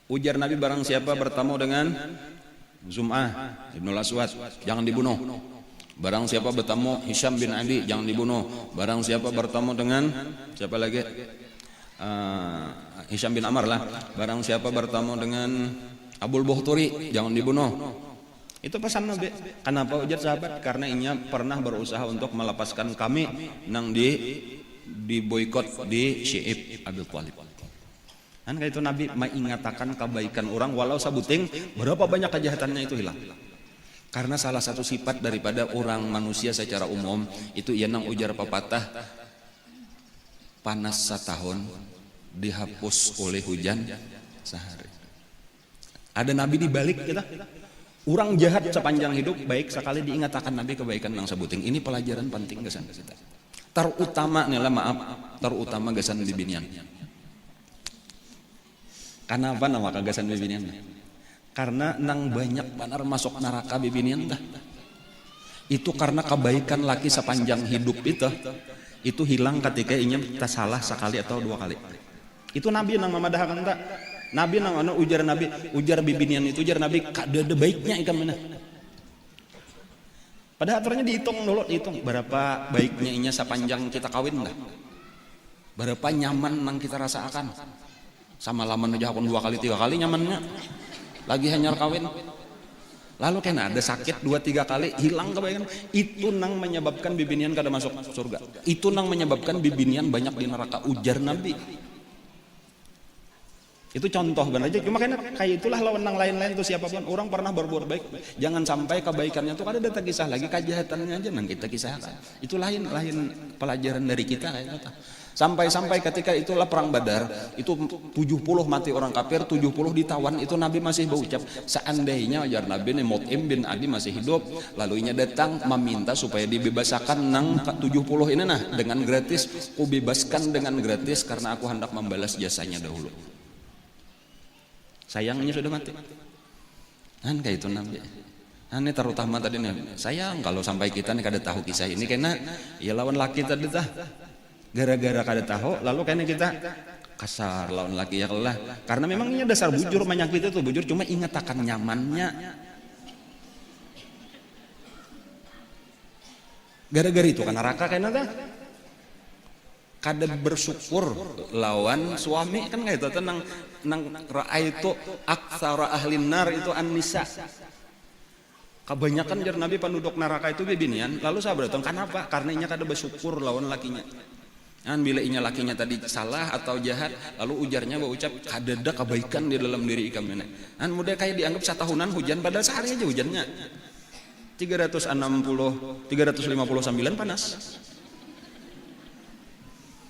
B: Ujar Nabi, barang siapa bertemu dengan Zum'ah Ibnul Aswad jangan dibunuh. Barang siapa bertemu Hisham bin Adi jangan dibunuh. Barang siapa bertemu dengan siapa lagi, Hisham bin Amr lah. Barang siapa bertemu dengan Abul Bukhturi jangan dibunuh. Itu pesan Nabi. Kenapa ujar sahabat? Karena inya pernah berusaha untuk melepaskan kami nang di boykot di Syi'ib Abi Thalib. Kan kayak itu Nabi mengatakan kebaikan orang walau sabuting berapa banyak kejahatannya itu hilang. Karena salah satu sifat daripada orang manusia secara umum itu ia nang ujar pepatah, panas setahun dihapus oleh hujan sehari. Ada Nabi di balik kita. Orang jahat sepanjang hidup baik sekali diingatkan Nabi kebaikan yang sebuting. Ini pelajaran penting gasan kita. Terutama nih lah, maaf, terutama gasan bibinian. Kenapa nama kagasan bibinian? Karena nang banyak benar masuk neraka bibinian dah. Itu karena kebaikan laki sepanjang hidup itu hilang ketika inya salah sekali atau dua kali. Itu Nabi nang memadahakan tak. Nabi nang ujar Nabi, ujar bibinian itu ujar Nabi kada baiknya ikan mana. Pada aturannya dihitung dulu, dihitung berapa baiknya inya sepanjang kita kawin dah. Berapa nyaman nang kita rasakan. Sama laman aja akun 2 kali 3 kali nyamannya. Lagi hanyar kawin. Lalu kena ada sakit 2-3 kali hilang kebaikan. Itu nang menyebabkan bibinian kada masuk surga. Itu nang menyebabkan bibinian banyak di neraka, ujar Nabi. Itu contoh benar aja. Cuma kayak itulah lawan nang lain-lain itu siapapun orang pernah berbuat baik. Jangan sampai kebaikannya itu kada ada kisah lagi, kejahatannya aja nang kita kisahkan. Itu lain pelajaran dari kita kayak gitu. Sampai ketika itulah perang Badar, itu 70 mati orang kafir, 70 ditawan, itu Nabi masih berucap, seandainya ajar Nabi nih Mut'im bin Adi masih hidup, lalu inya datang meminta supaya dibebaskan nang 70 ini nah dengan gratis, ku bebaskan dengan gratis karena aku hendak membalas jasanya dahulu. Sayangnya sudah mati. Kan kayak itu Nabi. Ini terutama tadi nih, sayang kalau sampai kita nih kada tahu kisah ini karena ya lawan laki tadi tah. Gara-gara kada tahu lalu kayaknya kita kasar lawan laki ya lah. Karena memang ini dasar bujur menyakiti itu bujur, cuma ingat akan nyamannya. Gara-gara itu kan neraka kayaknya tah. Kada bersyukur lawan suami kan kayak itu nang raaitu aktsara ahlin nar itu an-nisa. Kebanyakan jar Nabi penduduk neraka itu bibinian. Lalu sahabat datang kenapa? Karena inya kada bersyukur lawan lakinya. Kan bila inya lakinya tadi salah atau jahat, lalu ujarnya berucap kada ada kebaikan di dalam diri ikam ini. Kan mudah kayak dianggap satahunan hujan padahal sehari aja hujannya. 359 panas.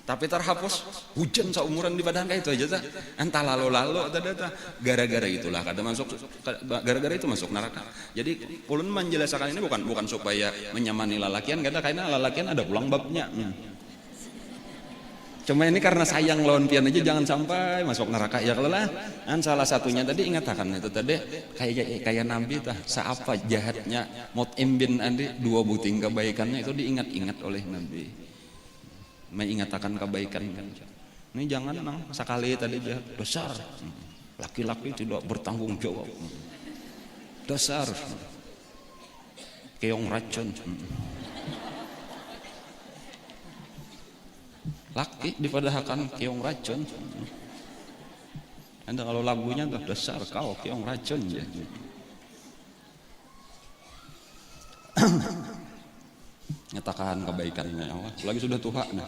B: Tapi terhapus hujan seumuran di badan kayak itu aja tah. Entah lalu tah. Gara-gara itulah kada masuk, gara-gara itu masuk neraka. Jadi ulun menjelaskan ini bukan supaya menyamani lalakian, karena lalakian ada pulang babnya. Cuma ini karena sayang lawan pian aja jangan sampai masuk neraka ya kalau lah. Kan salah satunya tadi ingatkan itu tadi kayak Nabi tah, seapa jahatnya Mut'im bin Adi, 2 buting kebaikannya itu diingat-ingat oleh Nabi. Mengingatkan kebaikan. Ini jangan nang sekali tadi jahat besar. Laki-laki tidak bertanggung jawab. Dasar keong racun. Laki dipadahkan keong racun. Anda kalau lagunya tuh dasar kau keong racun ya. Nyatakan kebaikannya Allah. Lagi sudah tua nah.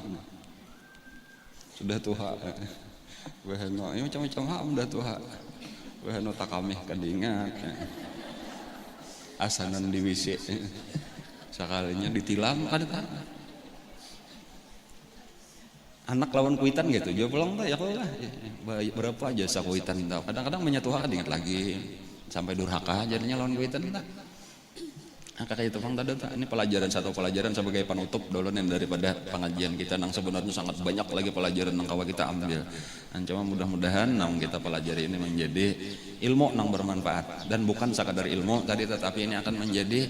B: Sudah tua. Weheno ini macam-macam ham dah tuh ha. Weheno takamih kadingat. Asanan di WC. Sekalinya ditilam kada tak. Anak lawan kuitan gitu, jawab pulang tak ya lah. Berapa aja sakuitan tahu. Kadang-kadang menyatu hak ingat lagi sampai durhaka jadinya lawan kuitan tak. Kakak itu bang tadi ini pelajaran satu pelajaran sebagai penutup dulu nih daripada pengajian kita nang sebenarnya sangat banyak lagi pelajaran nang kawa kita ambil. Dan cuma mudah-mudahan nang kita pelajari ini menjadi ilmu nang bermanfaat dan bukan sekadar ilmu tadi tetapi ini akan menjadi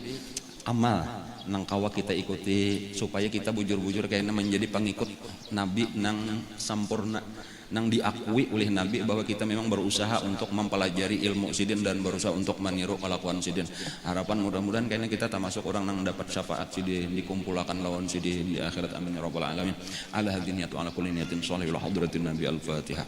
B: amal nang kawa kita ikuti supaya kita bujur-bujur kayaknya menjadi pengikut Nabi nang sampurna nang diakui oleh Nabi bahwa kita memang berusaha untuk mempelajari ilmu sidin dan berusaha untuk meniru kelakuan sidin. Harapan mudah-mudahan kayaknya kita termasuk orang yang dapat syafaat sidin, dikumpulkan lawan sidin di akhirat, amin ya rabbal alamin. Ala hadin niyatu ala kulli niyatin shalihah hadratin nabi al-fatihah.